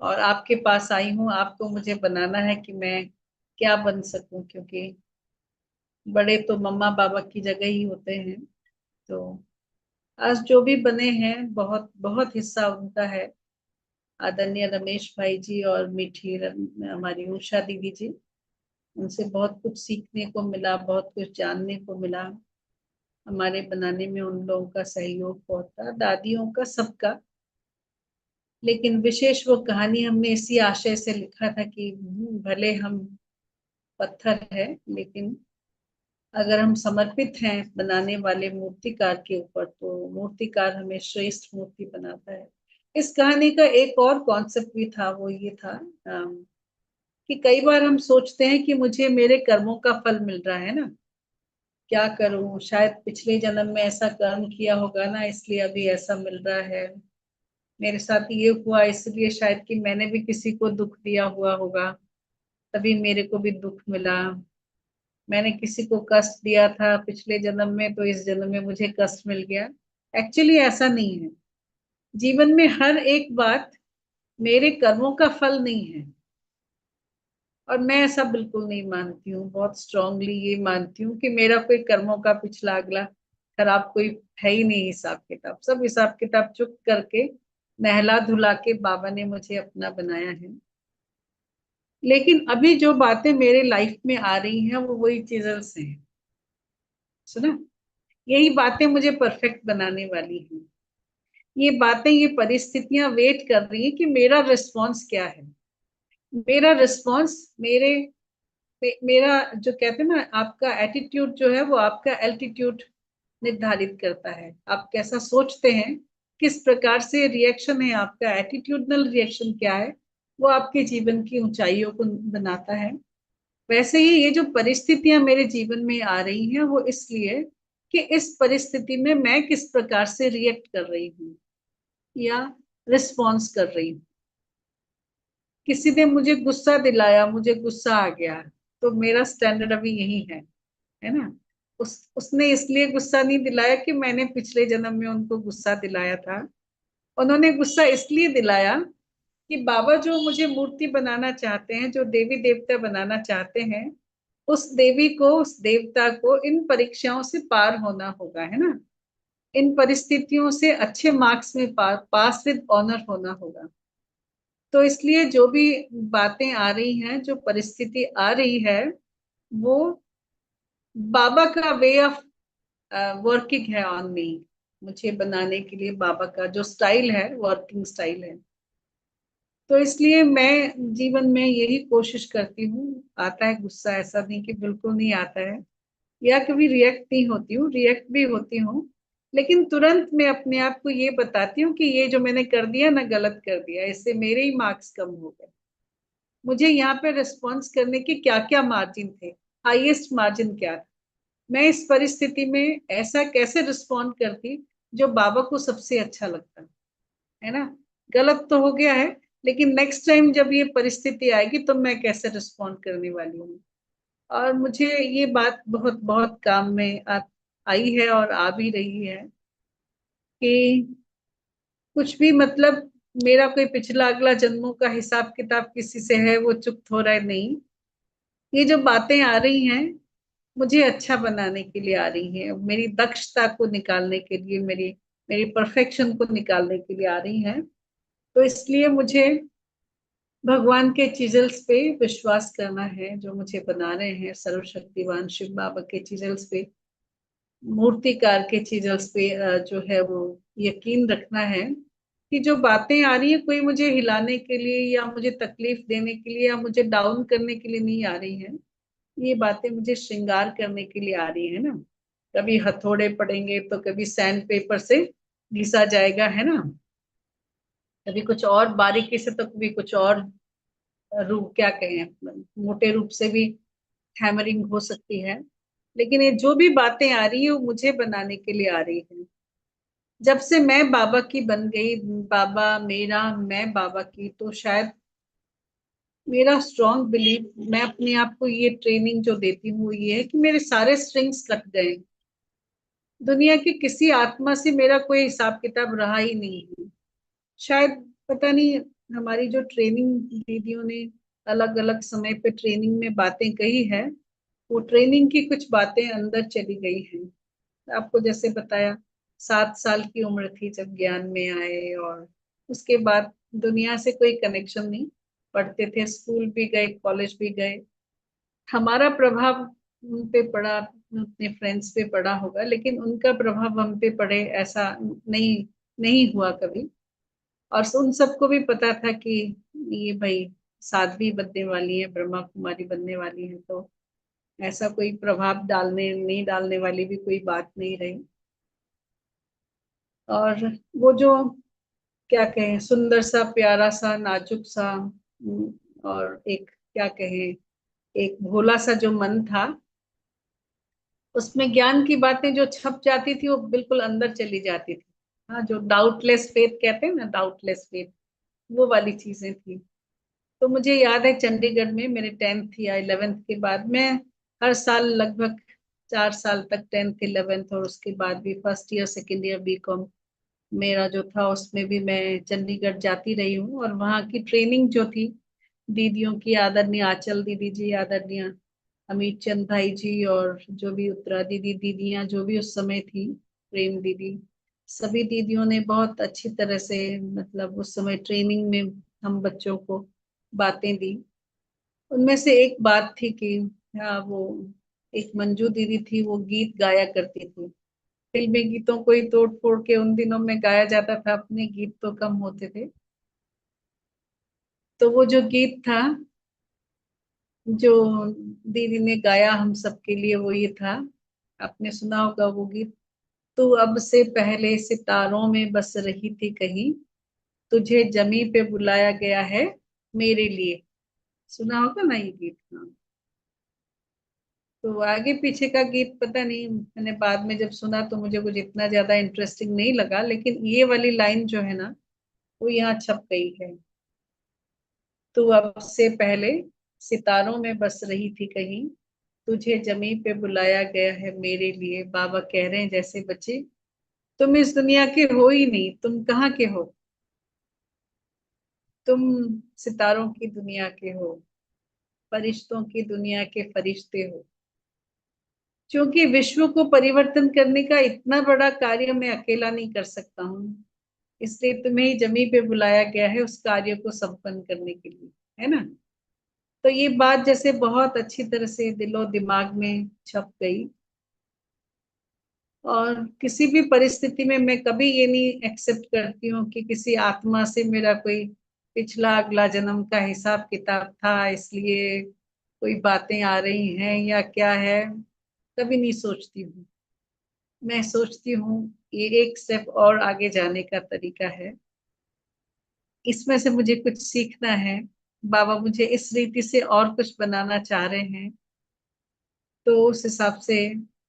और आपके पास आई हूँ, आपको मुझे बनाना है कि मैं क्या बन सकूं, क्योंकि बड़े तो मम्मा पापा की जगह ही होते हैं। तो आज जो भी बने हैं बहुत बहुत हिस्सा उनका है। आदरणीय रमेश भाई जी और मीठी हमारी उषा दीदी जी, उनसे बहुत कुछ सीखने को मिला, बहुत कुछ जानने को मिला। हमारे बनाने में उन लोगों का सहयोग बहुत था, दादियों का, सबका। लेकिन विशेष वो कहानी हमने इसी आशय से लिखा था कि भले हम पत्थर है, लेकिन अगर हम समर्पित हैं बनाने वाले मूर्तिकार के ऊपर, तो मूर्तिकार हमें श्रेष्ठ मूर्ति बनाता है। इस कहानी का एक और कॉन्सेप्ट भी था, वो ये था कि कई बार हम सोचते हैं कि मुझे मेरे कर्मों का फल मिल रहा है ना, क्या करूं, शायद पिछले जन्म में ऐसा कर्म किया होगा ना, इसलिए अभी ऐसा मिल रहा है। मेरे साथ ये हुआ इसलिए शायद कि मैंने भी किसी को दुख दिया हुआ होगा, तभी मेरे को भी दुख मिला। मैंने किसी को कष्ट दिया था पिछले जन्म में, तो इस जन्म में मुझे कष्ट मिल गया। एक्चुअली ऐसा नहीं है। जीवन में हर एक बात मेरे कर्मों का फल नहीं है, और मैं ऐसा बिल्कुल नहीं मानती हूँ। बहुत स्ट्रांगली ये मानती हूँ कि मेरा कोई कर्मों का पिछला अगला खराब कोई है ही नहीं। हिसाब किताब, सब हिसाब किताब चुप करके नहला धुला के बाबा ने मुझे अपना बनाया है। लेकिन अभी जो बातें मेरे लाइफ में आ रही हैं वो वही चीजें से हैं, सुना। यही बातें मुझे परफेक्ट बनाने वाली हैं। ये बातें, ये परिस्थितियां वेट कर रही हैं कि मेरा रिस्पॉन्स क्या है। मेरा रिस्पॉन्स मेरा जो कहते हैं ना, आपका एटीट्यूड जो है वो आपका एल्टीट्यूड निर्धारित करता है। आप कैसा सोचते हैं, किस प्रकार से रिएक्शन है आपका, एटीट्यूडनल रिएक्शन क्या है, वो आपके जीवन की ऊंचाइयों को बनाता है। वैसे ही ये जो परिस्थितियां मेरे जीवन में आ रही हैं वो इसलिए कि इस परिस्थिति में मैं किस प्रकार से रिएक्ट कर रही हूँ या रिस्पॉन्स कर रही हूँ। किसी ने मुझे गुस्सा दिलाया, मुझे गुस्सा आ गया, तो मेरा स्टैंडर्ड अभी यही है ना। उसने इसलिए गुस्सा नहीं दिलाया कि मैंने पिछले जन्म में उनको गुस्सा दिलाया था। उन्होंने गुस्सा इसलिए दिलाया कि बाबा जो मुझे मूर्ति बनाना चाहते हैं, जो देवी देवता बनाना चाहते हैं, उस देवी को, उस देवता को इन परीक्षाओं से पार होना होगा, है ना। इन परिस्थितियों से अच्छे मार्क्स में पास विद ऑनर होना होगा। तो इसलिए जो भी बातें आ रही हैं, जो परिस्थिति आ रही है, वो बाबा का वे ऑफ वर्किंग है ऑन मी। मुझे बनाने के लिए बाबा का जो स्टाइल है, वर्किंग स्टाइल है। तो इसलिए मैं जीवन में यही कोशिश करती हूँ। आता है गुस्सा, ऐसा नहीं कि बिल्कुल नहीं आता है, या कभी रिएक्ट नहीं होती हूँ, रिएक्ट भी होती हूँ। लेकिन तुरंत मैं अपने आप को ये बताती हूँ कि ये जो मैंने कर दिया ना, गलत कर दिया, इससे मेरे ही मार्क्स कम हो गए। मुझे यहाँ पे रिस्पॉन्स करने के क्या क्या मार्जिन थे, हाईएस्ट मार्जिन क्या था, मैं इस परिस्थिति में ऐसा कैसे रिस्पॉन्ड करती जो बाबा को सबसे अच्छा लगता है ना। गलत तो हो गया है, लेकिन नेक्स्ट टाइम जब ये परिस्थिति आएगी तो मैं कैसे रिस्पॉन्ड करने वाली हूँ। और मुझे ये बात बहुत बहुत काम में आई है और आ भी रही है कि कुछ भी मतलब मेरा कोई पिछला अगला जन्मों का हिसाब किताब किसी से है वो चुप हो रहा है, नहीं। ये जो बातें आ रही हैं मुझे अच्छा बनाने के लिए आ रही हैं, मेरी दक्षता को निकालने के लिए, मेरी मेरी परफेक्शन को निकालने के लिए आ रही हैं। तो इसलिए मुझे भगवान के चिजल्स पे विश्वास करना है, जो मुझे बना रहे हैं सर्वशक्तिवान शिव बाबा के चिजल्स पे, मूर्तिकार के चिजल्स पे जो है वो यकीन रखना है कि जो बातें आ रही है कोई मुझे हिलाने के लिए या मुझे तकलीफ देने के लिए या मुझे डाउन करने के लिए नहीं आ रही है। ये बातें मुझे श्रृंगार करने के लिए आ रही है ना। कभी हथौड़े पड़ेंगे तो कभी सैंड पेपर से घिसा जाएगा, है ना। कभी कुछ और बारीकी से तो कभी कुछ और रूप, क्या कहें, मोटे रूप से भी हैमरिंग हो सकती है। लेकिन ये जो भी बातें आ रही है वो मुझे बनाने के लिए आ रही है। जब से मैं बाबा की बन गई, बाबा मेरा, मैं बाबा की, तो शायद मेरा स्ट्रॉन्ग बिलीव, मैं अपने आप को ये ट्रेनिंग जो देती हूँ ये है कि मेरे सारे स्ट्रिंग्स कट गए। दुनिया की किसी आत्मा से मेरा कोई हिसाब किताब रहा ही नहीं है। शायद पता नहीं, हमारी जो ट्रेनिंग दीदियों ने अलग अलग समय पे ट्रेनिंग में बातें कही है, वो ट्रेनिंग की कुछ बातें अंदर चली गई हैं। आपको जैसे बताया, 7 साल की उम्र थी जब ज्ञान में आए, और उसके बाद दुनिया से कोई कनेक्शन नहीं। पढ़ते थे, स्कूल भी गए, कॉलेज भी गए। हमारा प्रभाव उन पे पड़ा, अपने फ्रेंड्स पे पड़ा होगा, लेकिन उनका प्रभाव हम पे पड़े ऐसा नहीं, नहीं हुआ कभी। और उन सबको भी पता था कि ये भाई साध्वी बनने वाली है, ब्रह्मा कुमारी बनने वाली है, तो ऐसा कोई प्रभाव डालने नहीं डालने वाली भी कोई बात नहीं रही। और वो जो क्या कहें, सुंदर सा, प्यारा सा, नाजुक सा, और एक क्या कहें, एक भोला सा जो मन था, उसमें ज्ञान की बातें जो छप जाती थी वो बिल्कुल अंदर चली जाती थी। हाँ, जो डाउटलेस फेथ कहते हैं ना, डाउटलेस फेथ, वो वाली चीजें थी। तो मुझे याद है चंडीगढ़ में मेरे 10th या 11th के बाद, मैं हर साल लगभग 4 साल तक, 10th 11th और उसके बाद भी first year second year BCom मेरा जो था, उसमें भी मैं चंडीगढ़ जाती रही हूँ। और वहाँ की ट्रेनिंग जो थी दीदियों की, आदरणीय आंचल दीदी जी, आदरणीय अमित चंद भाई जी, और जो भी उत्तरा दीदी, दीदियां जो भी उस समय थी, प्रेम दीदी, सभी दीदियों ने बहुत अच्छी तरह से, मतलब उस समय ट्रेनिंग में हम बच्चों को बातें दी। उनमें से एक बात थी कि, हाँ, वो एक मंजू दीदी थी, वो गीत गाया करती थी। फिल्मी गीतों को ही तोड़ फोड़ के उन दिनों में गाया जाता था, अपने गीत तो कम होते थे। तो वो जो गीत था, जो दीदी ने गाया हम सबके लिए, वो ये था, आपने सुना होगा वो गीत। तू अब से पहले सितारों में बस रही थी कहीं, तुझे जमी पे बुलाया गया है मेरे लिए। सुना होगा ना ये गीत? हाँ। तो आगे पीछे का गीत पता नहीं, मैंने बाद में जब सुना तो मुझे कुछ इतना ज्यादा इंटरेस्टिंग नहीं लगा, लेकिन ये वाली लाइन जो है ना, वो यहाँ छप गई है। तू अब से पहले सितारों में बस रही थी कहीं, तुझे जमी पे बुलाया गया है मेरे लिए। बाबा कह रहे हैं, जैसे बच्चे, तुम इस दुनिया के हो ही नहीं, तुम कहाँ के हो, तुम सितारों की दुनिया के हो, फरिश्तों की दुनिया के फरिश्ते हो। क्योंकि विश्व को परिवर्तन करने का इतना बड़ा कार्य मैं अकेला नहीं कर सकता हूँ, इसलिए तुम्हें ही जमी पे बुलाया गया है उस कार्य को संपन्न करने के लिए, है ना? तो ये बात जैसे बहुत अच्छी तरह से दिलो दिमाग में छप गई। और किसी भी परिस्थिति में मैं कभी ये नहीं एक्सेप्ट करती हूँ कि किसी आत्मा से मेरा कोई पिछला अगला जन्म का हिसाब किताब था, इसलिए कोई बातें आ रही हैं या क्या है, कभी नहीं सोचती हूँ। मैं सोचती हूँ ये एक स्टेप और आगे जाने का तरीका है, इसमें से मुझे कुछ सीखना है। बाबा मुझे इस रीति से और कुछ बनाना चाह रहे हैं, तो उस हिसाब से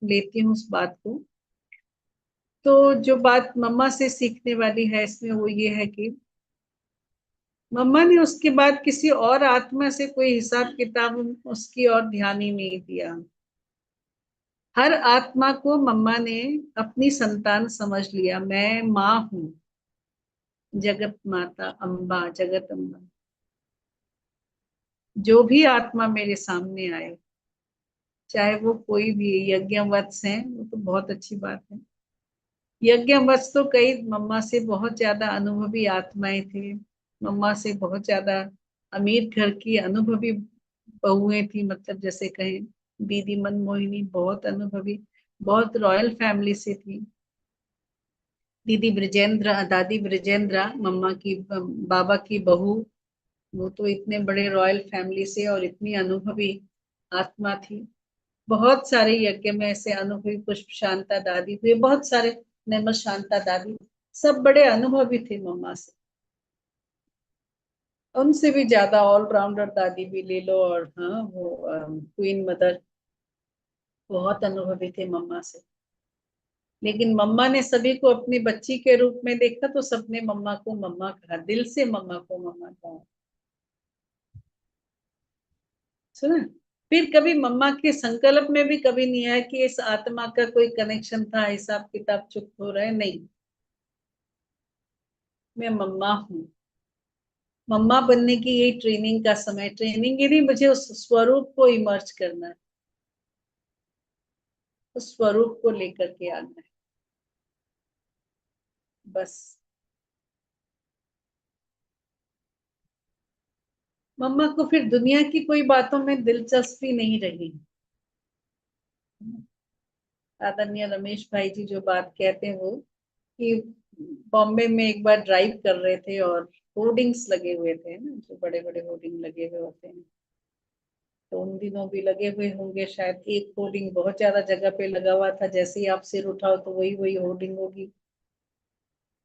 लेती हूँ उस बात को। तो जो बात मम्मा से सीखने वाली है इसमें, वो ये है कि मम्मा ने उसके बाद किसी और आत्मा से कोई हिसाब किताब उसकी और ध्यान ही नहीं दिया। हर आत्मा को मम्मा ने अपनी संतान समझ लिया। मैं माँ हूँ, जगत माता अम्बा, जगत अम्बा। जो भी आत्मा मेरे सामने आए, चाहे वो कोई भी यज्ञवत्स है, वो तो बहुत अच्छी बात है। यज्ञवत्स तो कई मम्मा से बहुत ज्यादा अनुभवी आत्माएं थे, मम्मा से बहुत ज्यादा अमीर घर की अनुभवी बहुएं थी, मतलब जैसे कहें दीदी मनमोहिनी बहुत अनुभवी, बहुत रॉयल फैमिली से थी। दीदी ब्रजेंद्र, दादी ब्रजेंद्र, मम्मा की बाबा की बहू, वो तो इतने बड़े रॉयल फैमिली से और इतनी अनुभवी आत्मा थी। बहुत सारे यज्ञ में ऐसे अनुभवी, पुष्प शांता दादी हुए, बहुत सारे, नैमत शांता दादी, सब बड़े अनुभवी थे मम्मा से। उनसे भी ज्यादा ऑलराउंडर दादी भी ले लो, और हाँ, वो क्वीन मदर, बहुत अनुभवी थे मम्मा से। लेकिन मम्मा ने सभी को अपनी बच्ची के रूप में देखा, तो सबने मम्मा को मम्मा कहा, दिल से मम्मा को मम्मा कहा। सुना? फिर कभी मम्मा के संकल्प में भी कभी नहीं आया कि इस आत्मा का कोई कनेक्शन था, हिसाब किताब चुप हो रहा है, नहीं। मैं मम्मा हूँ। मम्मा बनने की यही ट्रेनिंग का समय, ट्रेनिंग ही नहीं, मुझे उस स्वरूप को इमर्ज करना है, उस स्वरूप को लेकर के आना है, बस। मम्मा को फिर दुनिया की कोई बातों में दिलचस्पी नहीं रही। आदरणीय रमेश भाई जी जो बात कहते हैं वो, कि बॉम्बे में एक बार ड्राइव कर रहे थे और होर्डिंग्स लगे हुए थे ना, जो बड़े बड़े होर्डिंग लगे हुए होते हैं, तो उन दिनों भी लगे हुए होंगे शायद। एक होर्डिंग बहुत ज्यादा जगह पे लगा हुआ था, जैसे ही आप सिर उठाओ तो वही वही होर्डिंग होगी।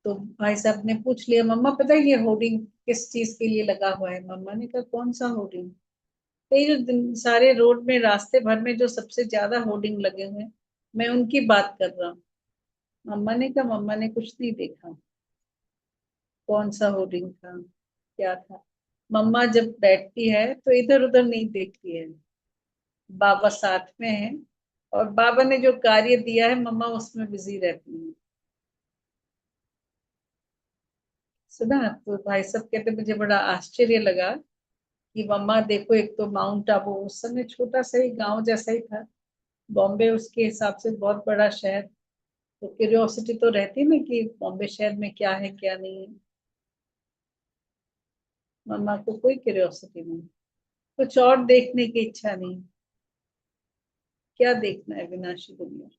तो भाई साहब ने पूछ लिया, मम्मा पता है ये होर्डिंग किस चीज के लिए लगा हुआ है? मम्मा ने कहा कौन सा होर्डिंग? तो ये जो सारे रोड में, रास्ते भर में जो सबसे ज्यादा होर्डिंग लगे हुए हैं, मैं उनकी बात कर रहा हूँ। मम्मा ने कहा मम्मा ने कुछ नहीं देखा। कौन सा होर्डिंग था, क्या था? मम्मा जब बैठती है तो इधर उधर नहीं देखती है, बाबा साथ में है, और बाबा ने जो कार्य दिया है मम्मा उसमें बिजी रहती है। सुना तो भाई सब कहते, मुझे बड़ा आश्चर्य लगा कि मम्मा देखो, एक तो माउंट आबू उस समय छोटा सा ही गांव जैसा ही था, बॉम्बे उसके हिसाब से बहुत बड़ा शहर। तो क्यूरियोसिटी तो रहती ना कि बॉम्बे शहर में क्या है क्या नहीं है। मम्मा को कोई क्यूरियोसिटी नहीं, कुछ और देखने की इच्छा नहीं। क्या देखना है विनाशी दुनिया?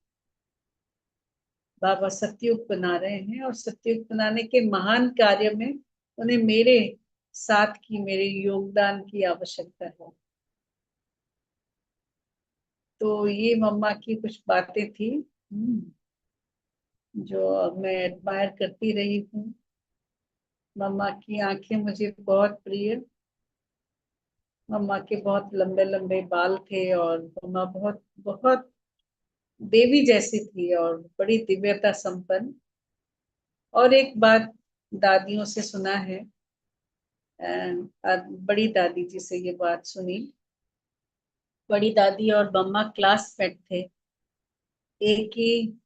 बाबा सतयुग बना रहे हैं, और सतयुग बनाने के महान कार्य में उन्हें मेरे साथ की, मेरे योगदान की आवश्यकता है। तो ये मम्मा की कुछ बातें थी, जो अब मैं एडमायर करती रही हूँ। मम्मा की आंखें मुझे बहुत प्रिय। मम्मा के बहुत लंबे लंबे बाल थे, और मम्मा बहुत बहुत देवी जैसी थी, और बड़ी दिव्यता संपन्न। और एक बात दादियों से सुना है, बड़ी दादी जी से ये बात सुनी। बड़ी दादी और मम्मा क्लासमेट थे, एक ही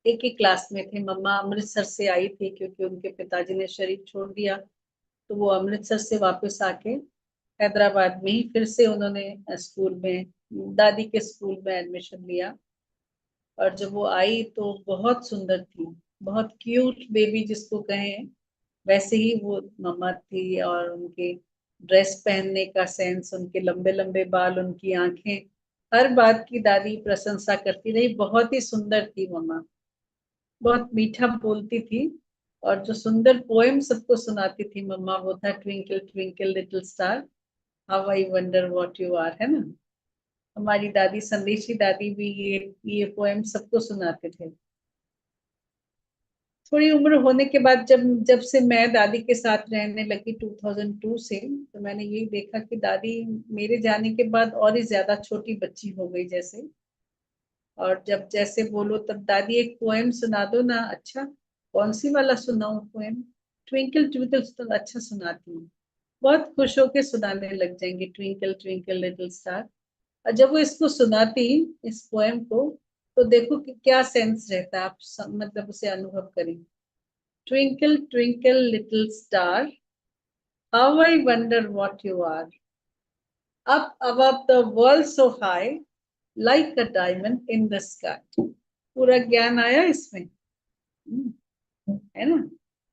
एक ही क्लास में थे। मम्मा अमृतसर से आई थी क्योंकि उनके पिताजी ने शरीर छोड़ दिया, तो वो अमृतसर से वापस आके हैदराबाद में ही फिर से उन्होंने स्कूल में, दादी के स्कूल में एडमिशन लिया। और जब वो आई तो बहुत सुंदर थी, बहुत क्यूट बेबी जिसको कहें, वैसे ही वो मम्मा थी। और उनके ड्रेस पहनने का सेंस, उनके लंबे लंबे बाल, उनकी आंखें, हर बात की दादी प्रशंसा करती रही। बहुत ही सुंदर थी मम्मा, बहुत मीठा बोलती थी। और जो सुंदर पोएम सबको सुनाती थी मम्मा, वो था twinkle twinkle little star, how I wonder what you are, है ना। हमारी दादी संदेशी दादी भी ये पोएम सबको सुनाते थे। थोड़ी उम्र होने के बाद, जब जब से मैं दादी के साथ रहने लगी 2002 से, तो मैंने यही देखा कि दादी मेरे जाने के बाद और ही ज्यादा छोटी बच्ची हो गई जैसे। और जब जैसे बोलो तब दादी एक पोएम सुना दो ना, अच्छा कौन सी वाला सुनाऊं पोएम? ट्विंकल ट्विंकल तो अच्छा सुनाती हूँ। बहुत खुश होके सुनाने लग जाएंगे, ट्विंकल ट्विंकल लिटिल स्टार। और जब वो इसको सुनाती, इस पोएम को, तो देखो कि क्या सेंस रहता है, आप मतलब उसे अनुभव करें। Twinkle twinkle little star, how I wonder what you are, up above the world so high, like a diamond in the sky। पूरा ज्ञान आया इसमें, है ना।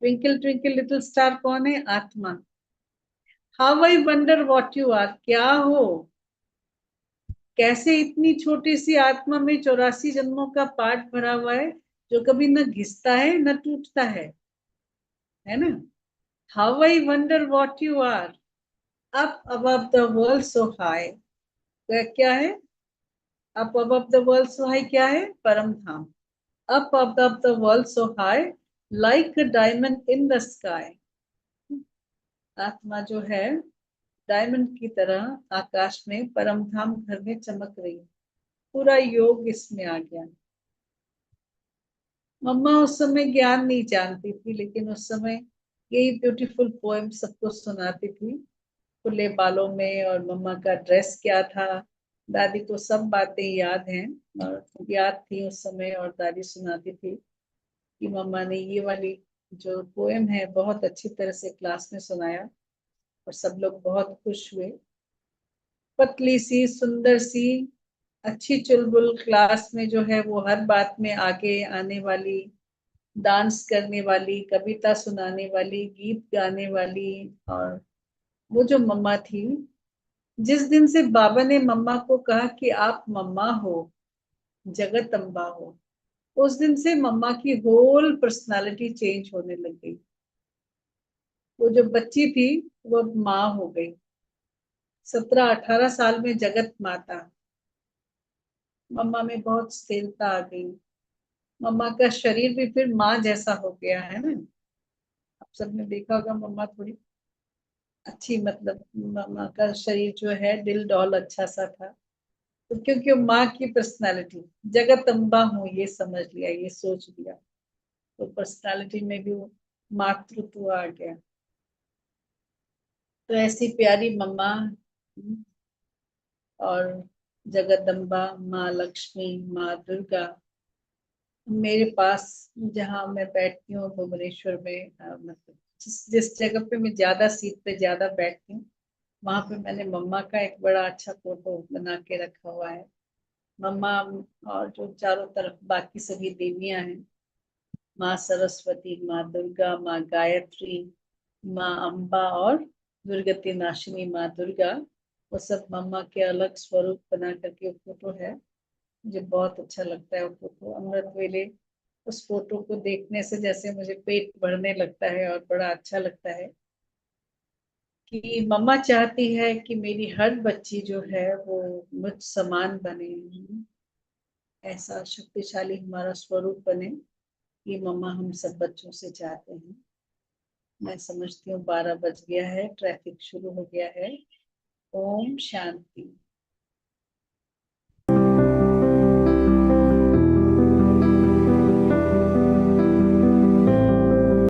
ट्विंकल ट्विंकल लिटिल स्टार कौन है? आत्मा। How I wonder what you are, क्या हो, कैसे इतनी छोटी सी आत्मा में 84 जन्मों का पाठ भरा हुआ है, जो कभी न घिसता है न टूटता है ना। How I wonder what you are, up above the world so high. क्या है? Up above the world so high क्या है? परम धाम। Up above the world so high, like a diamond in the sky. आत्मा जो है डायमंड की तरह आकाश में परम धाम घर में चमक रही है। पूरा योग इसमें आ गया। मम्मा उस समय ज्ञान नहीं जानती थी, लेकिन उस समय यही ब्यूटीफुल पोएम सबको सुनाती थी। खुले बालों में, और मम्मा का ड्रेस क्या था। दादी को सब बातें याद हैं, और याद थी उस समय, और दादी सुनाती थी कि मम्मा ने ये वाली जो पोएम है बहुत अच्छी तरह से क्लास में सुनाया, और सब लोग बहुत खुश हुए। पतली सी, सुंदर सी, अच्छी चुलबुल क्लास में जो है वो हर बात में आगे आने वाली, डांस करने वाली, कविता सुनाने वाली, गीत गाने वाली। और वो जो मम्मा थी, जिस दिन से बाबा ने मम्मा को कहा कि आप मम्मा हो, जगत अम्बा हो, उस दिन से मम्मा की होल पर्सनालिटी चेंज होने लग गई। वो जो बच्ची थी वो अब माँ हो गई। 17-18 साल में जगत माता। मम्मा में बहुत स्थिरता आ गई। मम्मा का शरीर भी फिर माँ जैसा हो गया है ना। आप सबने देखा होगा, मम्मा थोड़ी अच्छी, मतलब मम्मा का शरीर जो है दिल डॉल अच्छा सा था। तो क्योंकि वो माँ की पर्सनालिटी, जगत अम्बा हूँ ये समझ लिया, ये सोच लिया, तो पर्सनालिटी में भी वो मातृत्व आ गया। तो ऐसी प्यारी मम्मा, और जगदम्बा, माँ लक्ष्मी, माँ दुर्गा मेरे पास, जहाँ मैं बैठती हूँ भुवनेश्वर में, मतलब जिस जगह पे मैं ज्यादा सीट पे ज्यादा बैठती हूँ, वहां पे मैंने मम्मा का एक बड़ा अच्छा फोटो बना के रखा हुआ है। मम्मा, और जो चारों तरफ बाकी सभी देवियां हैं, माँ सरस्वती, माँ दुर्गा, माँ गायत्री, माँ अम्बा, और दुर्गति नाशिनी माँ दुर्गा, वो सब मम्मा के अलग स्वरूप बना करके फोटो है। मुझे बहुत अच्छा लगता है वो फोटो। अमृत वेले उस फोटो को देखने से जैसे मुझे पेट भरने लगता है, और बड़ा अच्छा लगता है कि मम्मा चाहती है कि मेरी हर बच्ची जो है वो मुझ समान बने, ऐसा शक्तिशाली हमारा स्वरूप बने। ये मम्मा हम सब बच्चों से चाहते हैं। मैं समझती हूँ 12 बज गया है, ट्रैफिक शुरू हो गया है। ओम शांति।